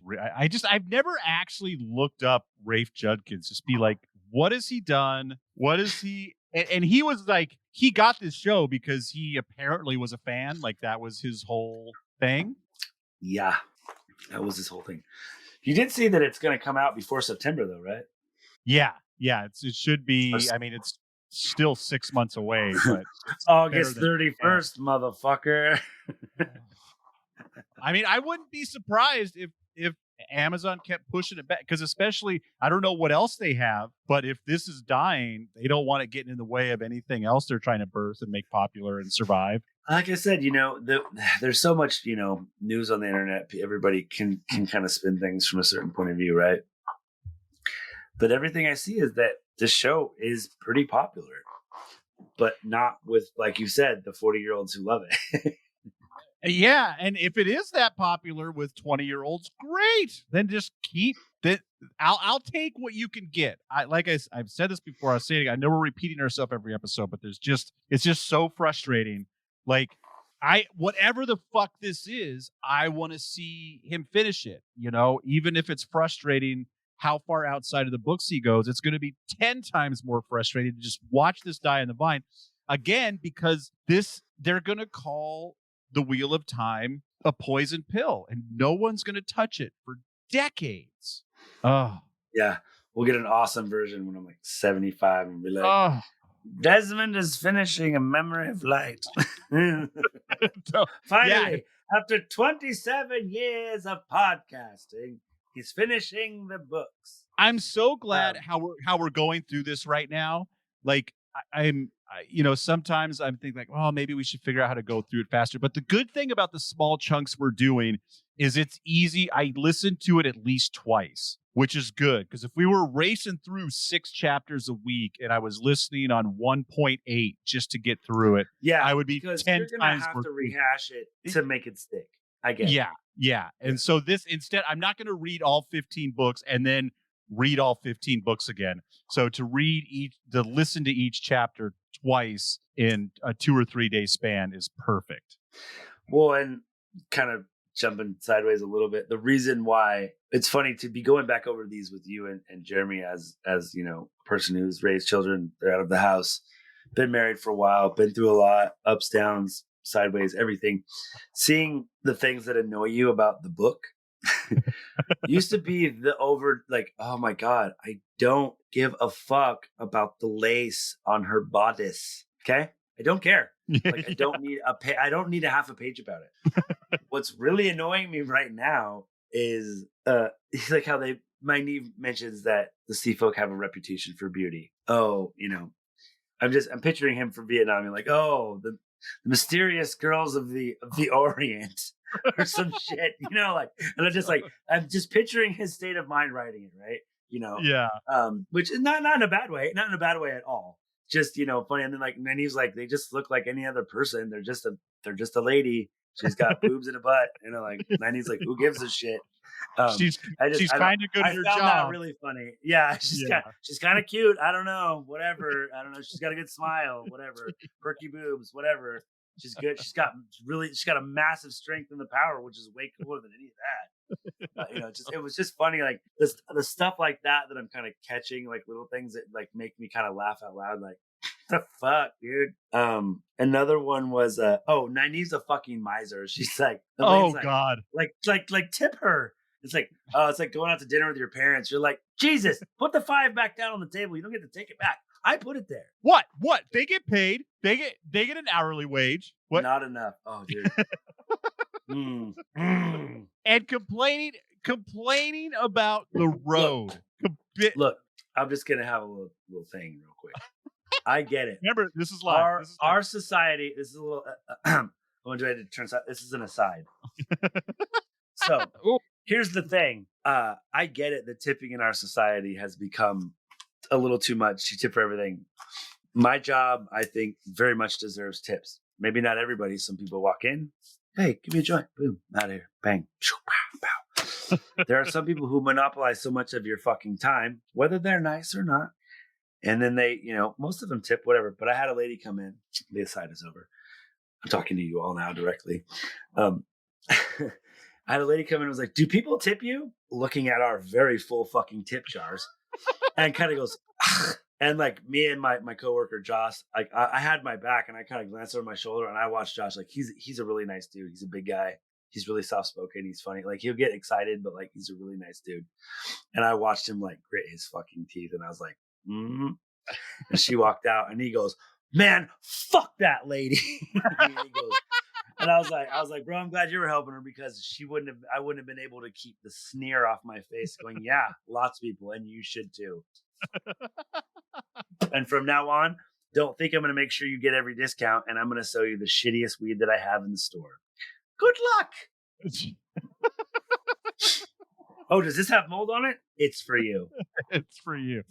I've never actually looked up Rafe Judkins, just be like, what has he done? What is he? And he was like, he got this show because he apparently was a fan. Like that was his whole thing. Yeah, that was his whole thing. You did see that it's going to come out before September, though, right? Yeah. It should be. I mean, it's still 6 months away, but August 31st, motherfucker. I mean, I wouldn't be surprised if Amazon kept pushing it back, because especially, I don't know what else they have, but if this is dying, they don't want it getting in the way of anything else they're trying to birth and make popular and survive. Like I said, there's so much, news on the internet. Everybody can kind of spin things from a certain point of view, right? But everything I see is that this show is pretty popular, but not with, like you said, the 40-year-olds who love it. Yeah, and if it is that popular with 20-year-olds, great. Then just keep that. I'll take what you can get. I've said this before. I'll say it again. I know we're repeating ourselves every episode, but it's just so frustrating. Like, whatever the fuck this is, I want to see him finish it. Even if it's frustrating how far outside of the books he goes, it's going to be 10 times more frustrating to just watch this die on the vine again, because they're going to call the Wheel of Time a poison pill, and no one's going to touch it for decades. Oh, yeah. We'll get an awesome version when I'm like 75 and be like, Desmond is finishing A Memory of Light. Finally, after 27 years of podcasting, he's finishing the books. I'm so glad how we're going through this right now. Like, sometimes I'm thinking like, oh, maybe we should figure out how to go through it faster. But the good thing about the small chunks we're doing is it's easy. I listened to it at least twice, which is good. Because if we were racing through 6 chapters a week and I was listening on 1.8 just to get through it, I would be 10 times. You're going to have to rehash it to make it stick. I get it. Yeah. Yeah. And so this instead, I'm not going to read all 15 books and then read all 15 books again. So to listen to each chapter twice in a 2 or 3 day span is perfect. Well, and kind of jumping sideways a little bit, the reason why it's funny to be going back over these with you and Jeremy as you know, a person who's raised children, they're out of the house, been married for a while, been through a lot, ups, downs, sideways, everything. Seeing the things that annoy you about the book used to be oh my God, I don't give a fuck about the lace on her bodice. Okay. I don't care. Like I don't need I don't need a half a page about it. What's really annoying me right now is like how my niece mentions that the Seafolk have a reputation for beauty. Oh, you know, I'm picturing him from Vietnam. You're like, oh, the mysterious girls of the Orient or some shit, you know, like, and I'm just picturing his state of mind writing it, right? You know, yeah. Which is not in a bad way, not in a bad way at all. Just, you know, funny. And then he's like, they just look like any other person. They're just a lady. She's got boobs and a butt, you know, like, and he's like, who gives a shit? She's kind of good at her job. I found that really funny. Yeah, she's kind of cute. I don't know, whatever. I don't know. She's got a good smile, whatever. Perky boobs, whatever. She's good. She's got a massive strength and the power, which is way cooler than any of that. You know, it was just funny, like the stuff like that I'm kind of catching, like little things that like make me kind of laugh out loud, like the fuck, dude. Another one was Nynaeve's a fucking miser. She's like, oh God, like tip her. It's like, it's like going out to dinner with your parents. You're like, Jesus, put the $5 back down on the table. You don't get to take it back. I put it there. What? They get paid. They get an hourly wage. What? Not enough. Oh, dude. And complaining about the road. Look, I'm just gonna have a little thing real quick. I get it. Remember, this is live. Our society. This is a little. I'm going to turn. This is an aside. So here's the thing. I get it. The tipping in our society has become a little too much. You tip for everything. My job, I think, very much deserves tips. Maybe not everybody. Some people walk in. Hey, give me a joint. Boom, out of here. Bang. There are some people who monopolize so much of your fucking time, whether they're nice or not. And then they, you know, most of them tip, whatever. But I had a lady come in. The aside is over. I'm talking to you all now directly. I had a lady come in and was like, do people tip you? Looking at our very full fucking tip jars. And kind of goes, and like me and my coworker Josh, like I had my back and I kind of glanced over my shoulder and I watched Josh. Like he's a really nice dude. He's a big guy. He's really soft spoken. He's funny. Like he'll get excited, but like he's a really nice dude. And I watched him like grit his fucking teeth, and I was like, And she walked out, and he goes, man, fuck that lady. And I was like, bro, I'm glad you were helping her, because I wouldn't have been able to keep the sneer off my face going, yeah, lots of people, and you should too. And from now on, don't think I'm going to make sure you get every discount, and I'm going to sell you the shittiest weed that I have in the store. Good luck. Oh, does this have mold on it? It's for you. It's for you.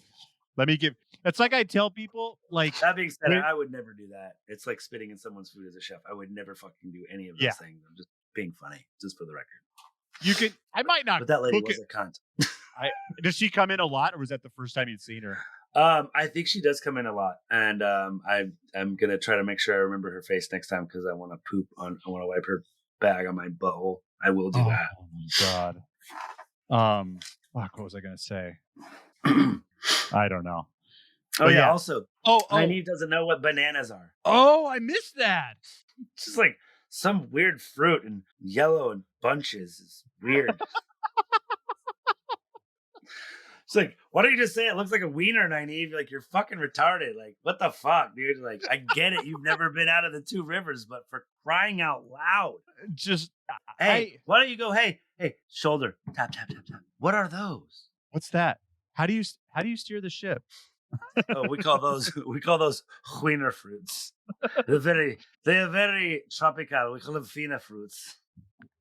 It's like I tell people, like, that being said, I would never do that. It's like spitting in someone's food as a chef. I would never fucking do any of those things. I'm just being funny, just for the record. I might not. But that lady was a cunt. Does she come in a lot, or was that the first time you'd seen her? I think she does come in a lot, and I'm gonna try to make sure I remember her face next time, because I want to wipe her bag on my butthole. I will do that. Oh my God. Fuck, what was I gonna say? I don't know. Oh yeah. Also, Nynaeve doesn't know what bananas are. Oh, I missed that. It's just like some weird fruit and yellow and bunches. It's weird. It's like, why don't you just say it looks like a wiener, Nynaeve? Like, you're fucking retarded. Like, what the fuck, dude? Like, I get it. You've never been out of the Two Rivers, but for crying out loud. Just, hey, why don't you go, hey, shoulder, tap, tap, tap, tap. What are those? What's that? How do you steer the ship? Oh, we call those wiener fruits. They are very tropical. We call them fina fruits.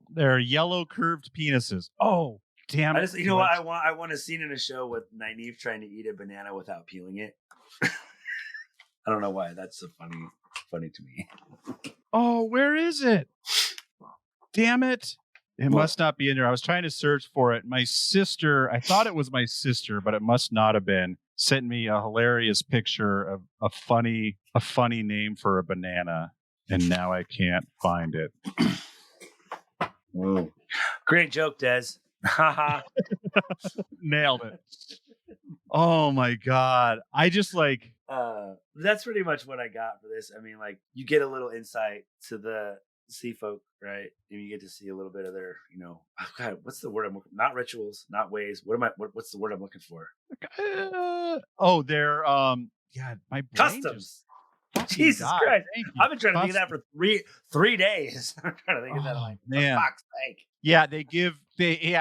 They're yellow curved penises. Oh, damn it! You know what? I want a scene in a show with Nynaeve trying to eat a banana without peeling it. I don't know why. That's so funny to me. Oh, where is it? Damn it! It must not be in there. I was trying to search for it. My sister, I thought it was my sister, but it must not have been. Sent me a hilarious picture of a funny name for a banana, and now I can't find it. Great joke, Des. Haha. Nailed it. Oh my god. I just like that's pretty much what I got for this. I mean, like, you get a little insight to the Seafolk, right? And you get to see a little bit of their, oh god, what's the word I'm looking? Not rituals, not ways. What's the word I'm looking for? they're yeah, my brain customs. Jesus Christ. I've been trying to think of that for three days. I'm trying to think of that. Like, man. for fuck's sake. Yeah,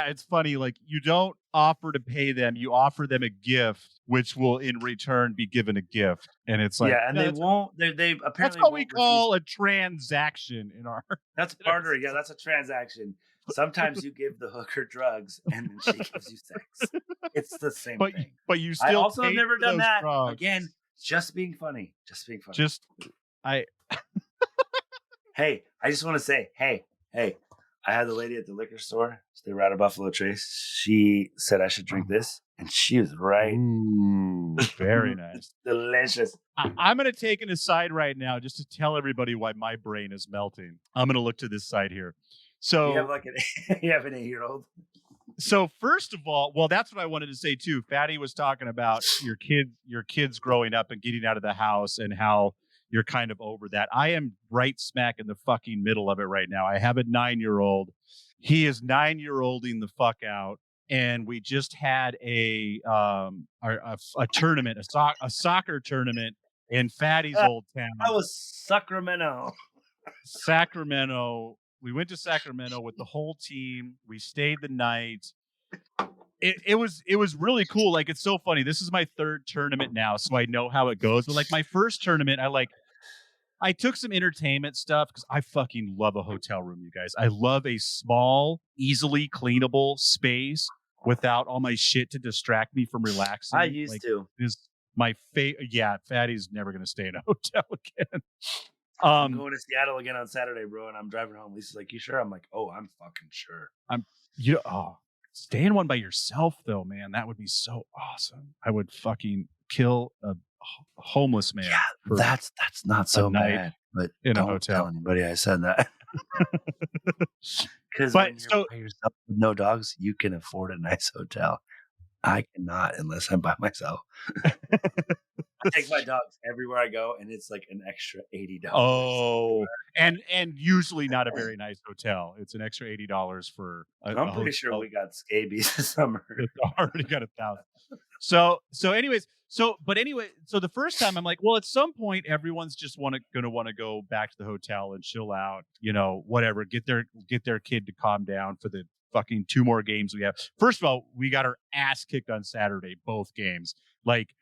it's funny. Like, you don't offer to pay them. You offer them a gift, which will in return be given a gift. And it's like, yeah, and they apparently that's what we call a transaction in our. That's bartering. Yeah, that's a transaction. Sometimes you give the hooker drugs and then she gives you sex. It's the same thing. But you still. I also have never done that. Drugs. Again, just being funny. Hey, I just want to say, hey, I had the lady at the liquor store. They were out of Buffalo Trace. She said I should drink this, and she was right. Ooh, very nice. Delicious. I'm going to take an aside right now just to tell everybody why my brain is melting. I'm going to look to this side here. So you have an 8-year-old. So first of all, well, that's what I wanted to say too. Fatty was talking about your kids growing up and getting out of the house and how you're kind of over that. I am right smack in the fucking middle of it right now. I have a 9-year-old. He is 9-year-olding the fuck out. And we just had a tournament, a soccer tournament in Fatty's old town. That was Sacramento. We went to Sacramento with the whole team. We stayed the night. It was really cool. Like, it's so funny. This is my third tournament now, so I know how it goes. But like my first tournament, I took some entertainment stuff because I fucking love a hotel room, you guys. I love a small, easily cleanable space without all my shit to distract me from relaxing. I used to. Is my Yeah, Fatty's never going to stay in a hotel again. I'm going to Seattle again on Saturday, bro, and I'm driving home. Lisa's like, "You sure?" I'm like, "Oh, I'm fucking sure." Stay in one by yourself, though, man. That would be so awesome. I would fucking kill a homeless man. Yeah, that's not so bad. But in don't a hotel. tell anybody I said that. Because when you're by yourself with no dogs, you can afford a nice hotel. I cannot unless I'm by myself. I take my dogs everywhere I go, and it's like an extra $80. Oh, and usually not a very nice hotel. It's an extra $80 for. I'm pretty sure we got scabies this summer. Already got 1,000. So the first time I'm like, well, at some point everyone's just gonna want to go back to the hotel and chill out, whatever, get their kid to calm down for the fucking 2 more games we have. First of all, we got our ass kicked on Saturday, both games. Like,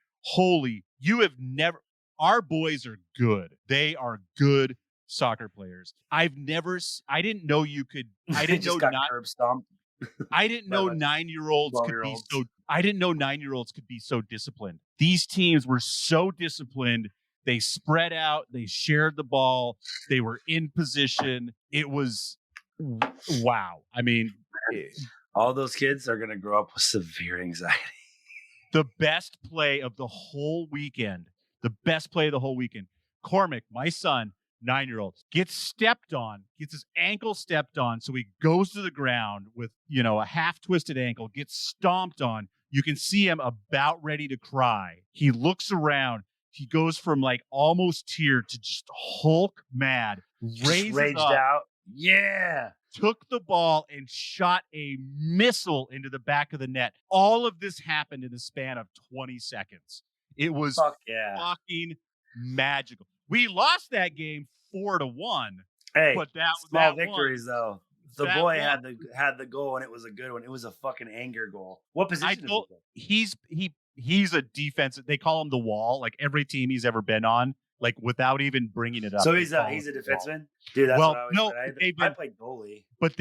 our boys are good. They are good soccer players. I didn't know you could. I didn't know curb stomped. I didn't know 9-year-olds could be so. I didn't know 9-year-olds could be so disciplined. These teams were so disciplined. They spread out. They shared the ball. They were in position. It was wow. I mean, all those kids are going to grow up with severe anxiety. The best play of the whole weekend. Cormac, my son, 9-year-old, gets his ankle stepped on. So he goes to the ground with, a half twisted ankle, gets stomped on. You can see him about ready to cry. He looks around. He goes from like almost tear to just Hulk mad, raged out. Yeah. Took the ball and shot a missile into the back of the net. All of this happened in the span of 20 seconds. It was fucking magical. We lost that game 4-1. Hey, but that small victories though. The boy had the goal, and it was a good one. It was a fucking anger goal. What position is he? He's a defensive. They call him the wall. Like every team he's ever been on, like without even bringing it up. So he's a defenseman, dude. That's what I always said. I played goalie, but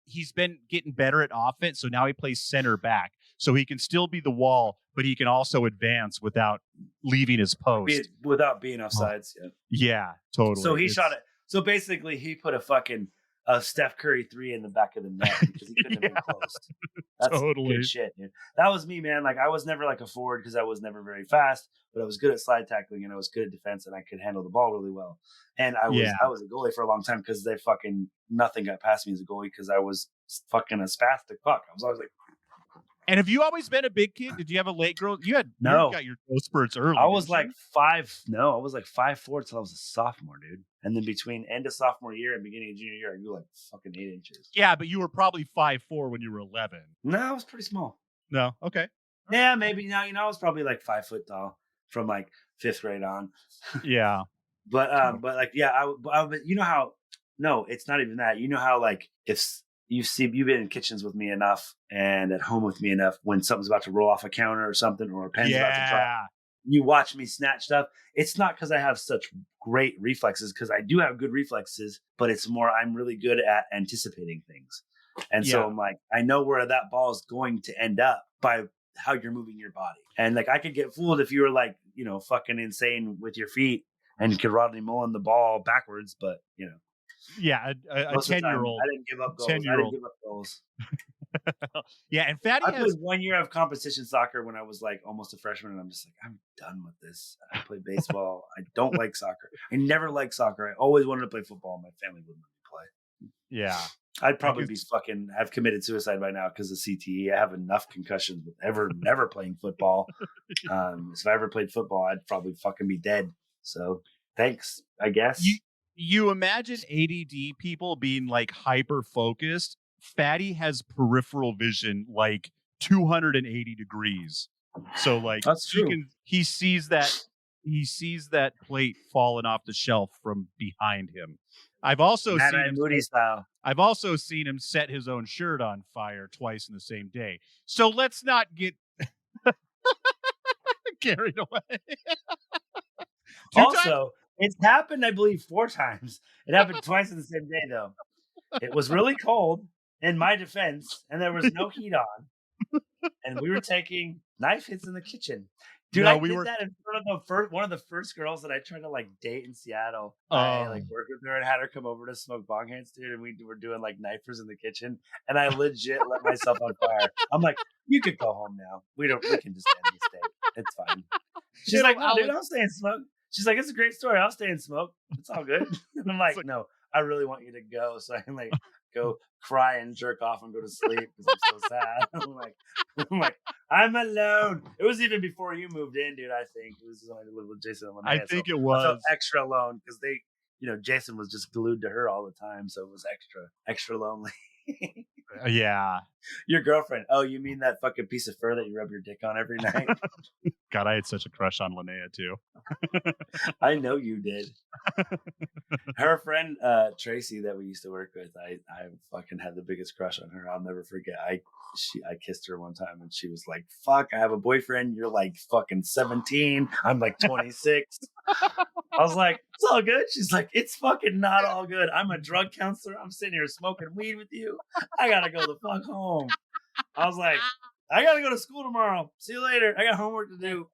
he's been getting better at offense. So now he plays center back, so he can still be the wall, but he can also advance without leaving his post, without being offsides. Yeah, totally. So he shot it. So basically, he put a fucking a Steph Curry 3 in the back of the net because he couldn't have been close. That's Totally. good shit, dude. That was me, man. Like I was never like a forward because I was never very fast, but I was good at slide tackling and I was good at defense and I could handle the ball really well. And I was a goalie for a long time because they fucking nothing got past me as a goalie because I was fucking a spastic fuck. I was always like. And have you always been a big kid? Did you have a late growth? You got your growth spurts early. I was like 5'4" till I was a sophomore, dude. And then between end of sophomore year and beginning of junior year, I grew like fucking 8 inches. Yeah, but you were probably 5'4" when you were 11. No, I was pretty small. No, okay. Yeah, maybe now. I was probably like 5 foot tall from like 5th grade on. Yeah, but like but you know how? No, it's not even that. You know how like if you've been in kitchens with me enough and at home with me enough when something's about to roll off a counter or something or a pen's about to drop, you watch me snatch stuff. It's not because I have such great reflexes, because I do have good reflexes, but it's more I'm really good at anticipating things. And so I'm like, I know where that ball is going to end up by how you're moving your body. And like I could get fooled if you were like, fucking insane with your feet and you could Rodney Mullen the ball backwards, but Yeah, a 10-year-old. I didn't give up goals. I didn't give up goals. Yeah, and Fatty I played 1 year of competition soccer when I was like almost a freshman, and I'm just like, I'm done with this. I play baseball. I don't like soccer. I never liked soccer. I always wanted to play football. My family wouldn't let me play. Yeah. I'd probably have committed suicide by now because of CTE. I have enough concussions with never playing football. If I ever played football, I'd probably fucking be dead. So thanks, I guess. You imagine ADD people being like hyper focused. Fatty has peripheral vision like 280 degrees. So like that's true. He sees that plate falling off the shelf from behind him. I've also seen him set his own shirt on fire twice in the same day. So let's not get carried away. It's happened, I believe, 4 times. It happened twice in the same day, though. It was really cold, in my defense, and there was no heat on. And we were taking knife hits in the kitchen. Dude, I did that in front of one of the first girls that I tried to like date in Seattle. I like worked with her and had her come over to smoke bong hits, dude. And we were doing like knifers in the kitchen. And I legit let myself on fire. I'm like, you could go home now. We can just end this day. It's fine. She's like, no, dude, I'll stay and smoke. She's like, it's a great story. I'll stay and smoke. It's all good. And I'm like, no, I really want you to go so I can like go cry and jerk off and go to sleep because I'm so sad. I'm like, I'm alone. It was even before you moved in, dude. I think it was when I lived with Jason and Linnea. I think it was. I felt extra alone because Jason was just glued to her all the time, so it was extra lonely. Yeah. Your girlfriend. Oh, you mean that fucking piece of fur that you rub your dick on every night? God, I had such a crush on Linnea too. I know you did. Her friend Tracy that we used to work with, I fucking had the biggest crush on her. I'll never forget. I kissed her one time and she was like, fuck, I have a boyfriend. You're like fucking 17. I'm like 26. I was like, it's all good. She's like, it's fucking not all good. I'm a drug counselor. I'm sitting here smoking weed with you. I gotta go the fuck home. I was like, I gotta go to school tomorrow. See you later. I got homework to do.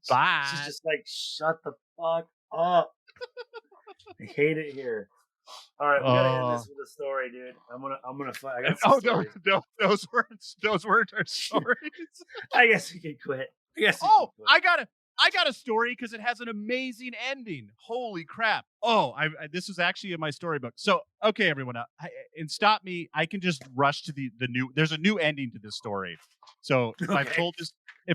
Bye. She's just like, shut the fuck up. I hate it here. All right, we gotta end this with a story, dude. I'm gonna fight. I got some stories. No, those weren't our stories. I guess we can quit. I got a story because it has an amazing ending. Holy crap! This is actually in my storybook. So okay, everyone, and stop me. I can just rush to the new. There's a new ending to this story. So if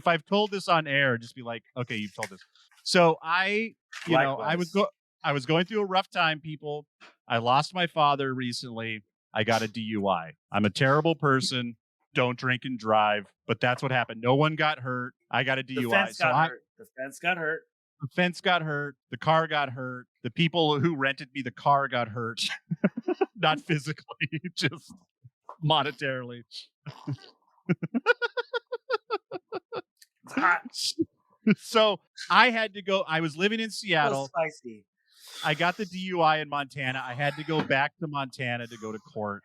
I've told this on air, just be like, okay, you've told this. So I was going through a rough time, people. I lost my father recently. I got a DUI. I'm a terrible person. Don't drink and drive. But that's what happened. No one got hurt. I got a DUI. The fence got hurt. The fence got hurt. The car got hurt. The people who rented me the car got hurt. Not physically, just monetarily. It's hot. So I had to go. I was living in Seattle. So spicy. I got the DUI in Montana. I had to go back to Montana to go to court.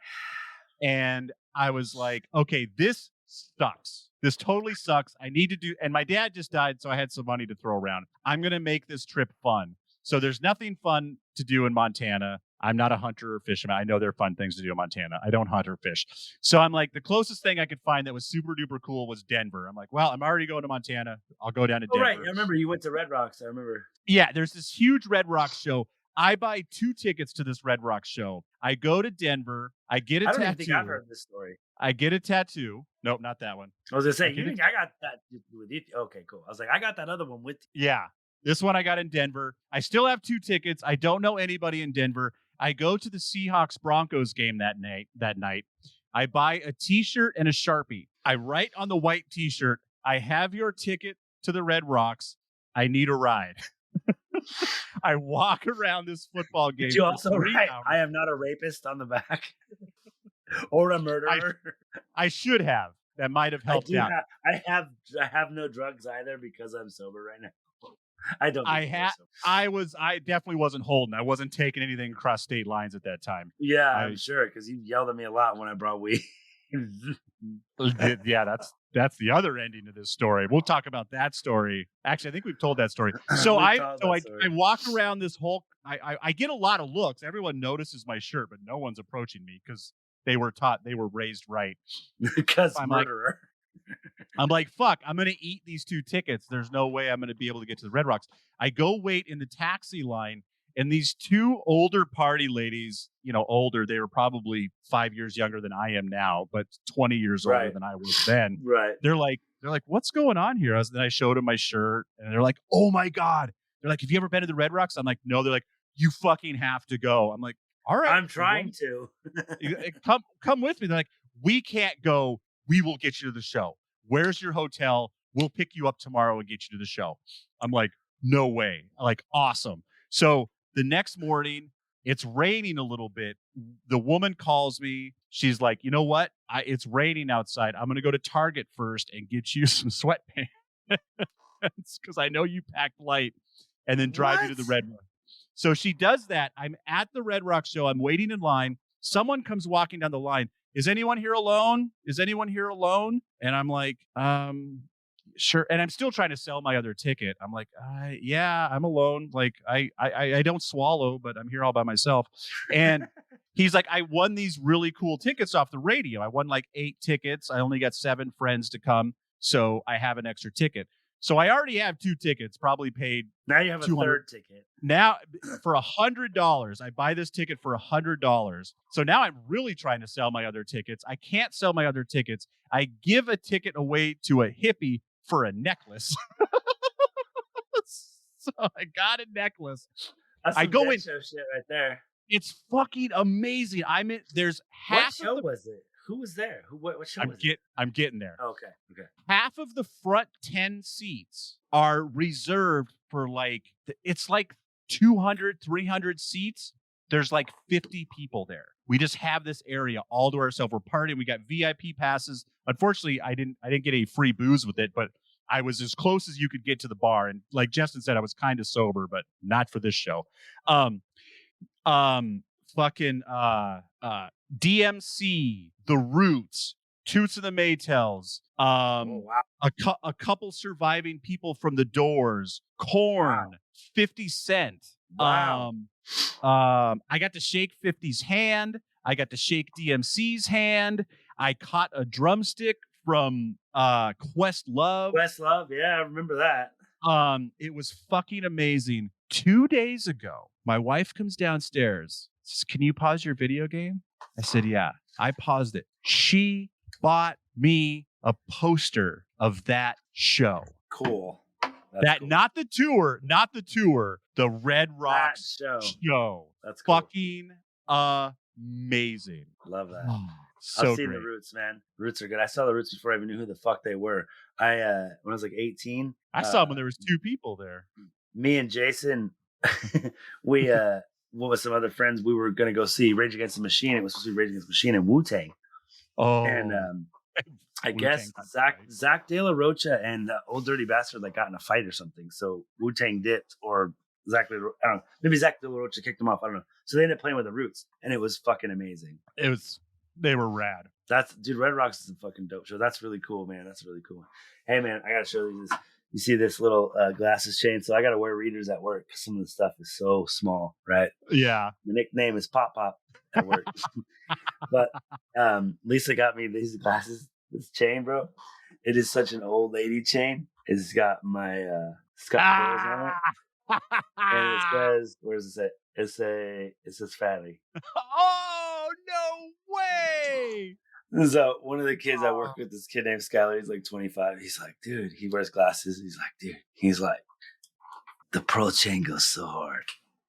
And I was like, okay, this sucks. This totally sucks. I need to do, and my dad just died, so I had some money to throw around. I'm going to make this trip fun. So there's nothing fun to do in Montana. I'm not a hunter or fisherman. I know there are fun things to do in Montana. I don't hunt or fish. So I'm like, the closest thing I could find that was super duper cool was Denver. I'm like, well, I'm already going to Montana. I'll go down to Oh, Denver. right. I remember you went to Red Rocks. I remember. Yeah, there's this huge Red Rocks show. I buy 2 tickets to this Red Rocks show. I go to Denver. I get a I tattoo. don't even think I've heard this story. I get a tattoo. Nope, not that one. I was gonna say, I got that with you. Okay, cool. I was like, I got that other one with you. Yeah, this one I got in Denver. I still have 2 tickets. I don't know anybody in Denver. I go to the Seahawks Broncos game that night. I buy a T-shirt and a Sharpie. I write on the white T-shirt, I have your ticket to the Red Rocks. I need a ride. I walk around this football game. Did you also write, hours. I am not a rapist on the back? Or a murderer? I should have. That might have helped out. I have no drugs either because I'm sober right now. I don't. I definitely wasn't holding. I wasn't taking anything across state lines at that time. Yeah, I'm sure, because you yelled at me a lot when I brought weed. Yeah, that's the other ending of this story. We'll talk about that story. Actually, I think we've told that story. So I walk around this whole. I get a lot of looks. Everyone notices my shirt, but no one's approaching me because they were raised right. Because I'm murderer. I'm like, fuck, I'm going to eat these 2 tickets. There's no way I'm going to be able to get to the Red Rocks. I go wait in the taxi line, and these 2 older party ladies, older, they were probably 5 years younger than I am now, but 20 years older than I was then. Right. They're like, what's going on here? Then I showed them my shirt, and they're like, oh my God. They're like, have you ever been to the Red Rocks? I'm like, no. They're like, you fucking have to go. I'm like, all right. I'm trying to. Come with me. They're like, we can't go. We will get you to the show. Where's your hotel? We'll pick you up tomorrow and get you to the show. I'm like, no way. Like, awesome. So the next morning, it's raining a little bit. The woman calls me. She's like, you know what? It's raining outside. I'm going to go to Target first and get you some sweatpants because I know you packed light, and then drive you to the Red Rock. So she does that. I'm at the Red Rock show. I'm waiting in line. Someone comes walking down the line. Is anyone here alone? Is anyone here alone? And I'm like, sure. And I'm still trying to sell my other ticket. I'm like, yeah, I'm alone. Like, I don't swallow, but I'm here all by myself. And he's like, I won these really cool tickets off the radio. I won like 8 tickets. I only got 7 friends to come. So I have an extra ticket. So I already have 2 tickets, probably paid. Now you have a third ticket. Now for $100, I buy this ticket for $100. So now I'm really trying to sell my other tickets. I can't sell my other tickets. I give a ticket away to a hippie for a necklace. So I got a necklace. That's some dead show shit right there. It's fucking amazing. There's half. What show was it? Who was there? What show was it? I'm getting there. Okay. Half of the front 10 seats are reserved for it's like 200, 300 seats. There's like 50 people there. We just have this area all to ourselves. We're partying. We got VIP passes. Unfortunately, I didn't get any free booze with it, but I was as close as you could get to the bar. And like Justin said, I was kind of sober, but not for this show. DMC, The Roots, Toots and the Maytals, a couple surviving people from the Doors, Korn, 50 Cent. Wow. I got to shake 50's hand. I got to shake DMC's hand. I caught a drumstick from Questlove. Questlove, yeah, I remember that. It was fucking amazing. 2 days ago, my wife comes downstairs. Says, can you pause your video game? I said, yeah. I paused it. She bought me a poster of that show. Cool. Cool. Not the tour, the Red Rocks show. That's cool. Fucking amazing. Love that. So I've seen great. the Roots, man. Roots are good. I saw the Roots before I even knew who the fuck they were. When I was like 18. I saw them when there was 2 people there. Me and Jason, we with some other friends, we were gonna go see Rage Against the Machine. It was supposed to be Rage Against the Machine and Wu-Tang. Oh, and I guess Zach De La Rocha and Old Dirty Bastard got in a fight or something. So Wu-Tang dipped, or I don't know. Maybe Zach De La Rocha kicked him off. I don't know. So they ended up playing with the Roots, and it was fucking amazing. They were rad. Red Rocks is a fucking dope show. That's really cool, man. That's really cool. Hey, man, I gotta show you this. you see this little glasses chain. So I got to wear readers at work because some of the stuff is so small, right? Yeah. The nickname is Pop Pop at work. But Lisa got me these glasses, this chain, bro. It is such an old lady chain. It's got my it's got quills on it. And it says, where does it say? It says Faile. Oh, no way. So one of the kids I work with, this kid named Skylar, he's like 25. He's like, dude, he wears glasses. He's like, dude, he's like, the pearl chain goes so hard.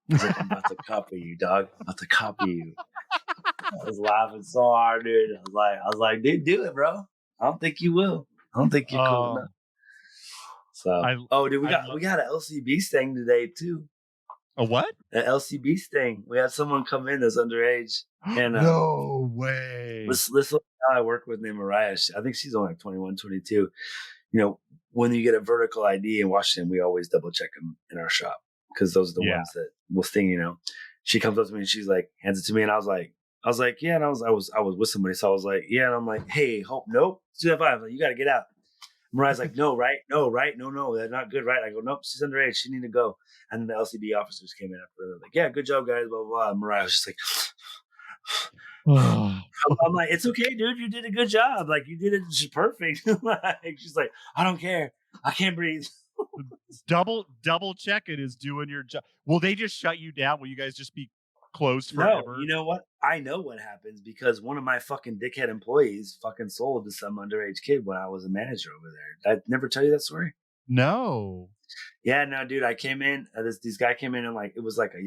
He's like, I'm about to copy you, dog. I'm about to copy you. I was laughing so hard, dude. I was like, dude, do it, bro. I don't think you will. I don't think you're cool enough. So, dude, we got an LCB sting today too. A what? An LCB sting. We had someone come in that's underage. And no way. This little guy I work with named Mariah. I think she's only like 21, 22. You know, when you get a vertical ID in Washington, we always double check them in our shop because those are the ones that will sting. You know, she comes up to me and she's like, hands it to me, and I was like, yeah, and I was with somebody, so I was like, yeah, and I'm like, hey, nope, 205, like, you got to get out. Mariah's like, no, that's not good, right? I go, nope, she's underage, she need to go. And then the LCB officers came in after her, like, yeah, good job, guys, blah blah blah. And Mariah was just like, I'm like, it's okay, dude, you did a good job, like you did it just perfect. Like, she's like, I don't care, I can't breathe. double check it is doing your job. Will they just shut you down? Will you guys just be closed forever? No, you know what? I know what happens because one of my fucking dickhead employees fucking sold to some underage kid when I was a manager over there. Did I never tell you that story? No. Yeah, no, dude. I came in. This guy came in and like it was like a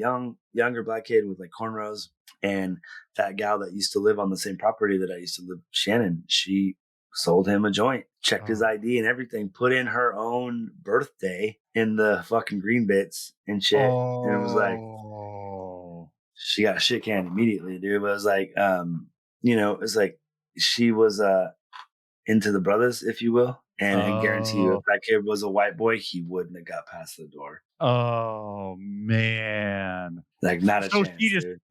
younger black kid with like cornrows, and that gal that used to live on the same property that I used to live, Shannon. She sold him a joint, checked his ID and everything, put in her own birthday in the fucking green bits and shit, and it was like. She got shit canned immediately, dude. But it was like, you know, it's like she was into the brothers, if you will. And I guarantee you, if that kid was a white boy, he wouldn't have got past the door. Oh man! Like not a chance.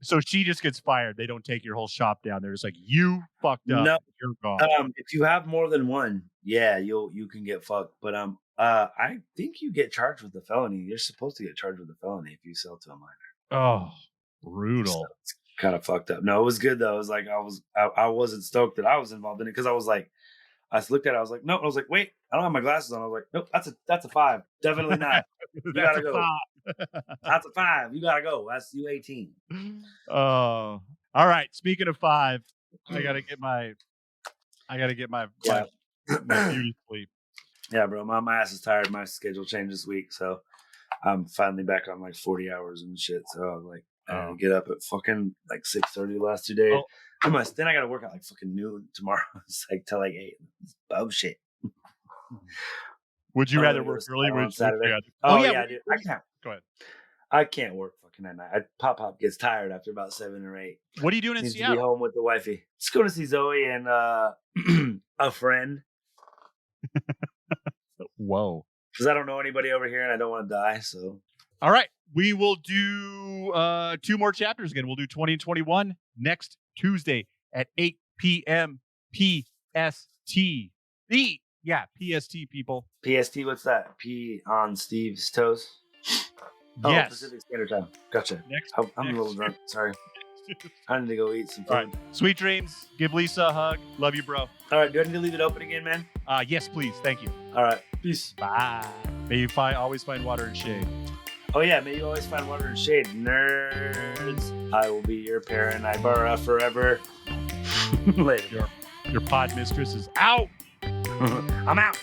So she just gets fired. They don't take your whole shop down. They're just like, you fucked up. No, you're gone. If you have more than one, yeah, you can get fucked. But I think you get charged with a felony. You're supposed to get charged with a felony if you sell to a minor. Oh. Brutal. So it's kind of fucked up. No, it was good though. It was like I wasn't stoked that I was involved in it because I was like, I looked at it, I was like, no. I was like, wait, I don't have my glasses on. I was like, nope, that's a 5. Definitely not. You gotta go. That's a 5. You gotta go. That's you 18. Oh, all right. Speaking of 5, I gotta get my beauty sleep. Yeah, bro. My ass is tired. My schedule changed this week, so I'm finally back on like 40 hours and shit. So I was like. Get up at fucking like 6:30 the last 2 days. Then I got to work at like fucking noon tomorrow. It's like till like 8. Oh shit. Would you rather work early? On Saturday? Yeah, dude. I can't. Go ahead. I can't work fucking at night. Pop gets tired after about 7 or 8. What are you doing in Seattle? To be home with the wifey. Just go to see Zoe and a friend. Whoa. Because I don't know anybody over here and I don't want to die. So. All right. We will do 2 more chapters again. We'll do 20 and 21 next Tuesday at 8 p.m. PST. PST, people. PST, what's that? P on Steve's toes? Yes. Pacific Standard Time. Gotcha. I'm a little drunk. Sorry. I need to go eat some food. All right. Sweet dreams. Give Lisa a hug. Love you, bro. All right. Do I need to leave it open again, man? Yes, please. Thank you. All right. Peace. Bye. May you always find water and shade. Oh, yeah. May you always find water and shade. Nerds. I will be your Perrin Ibara forever. Later. Your pod mistress is out. I'm out.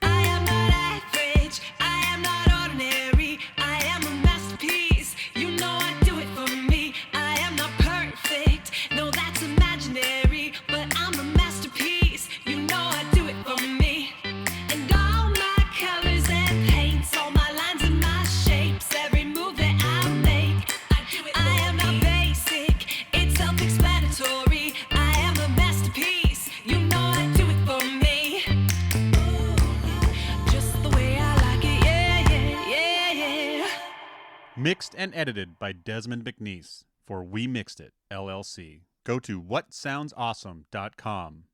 I am not average. I am not ordinary. I am a masterpiece. You know I do it for me. I am not perfect. No, that's imaginary. But I'm a masterpiece. You know I do it for me. And all my colors and paints, all my lines and my shapes, every move that I make, I am not basic. It's self-explanatory. I am a masterpiece. You know I do it for me. Just the way I like it. Yeah. Mixed and edited by Desmond McNeese for We Mixed It LLC. Go to whatsoundsawesome.com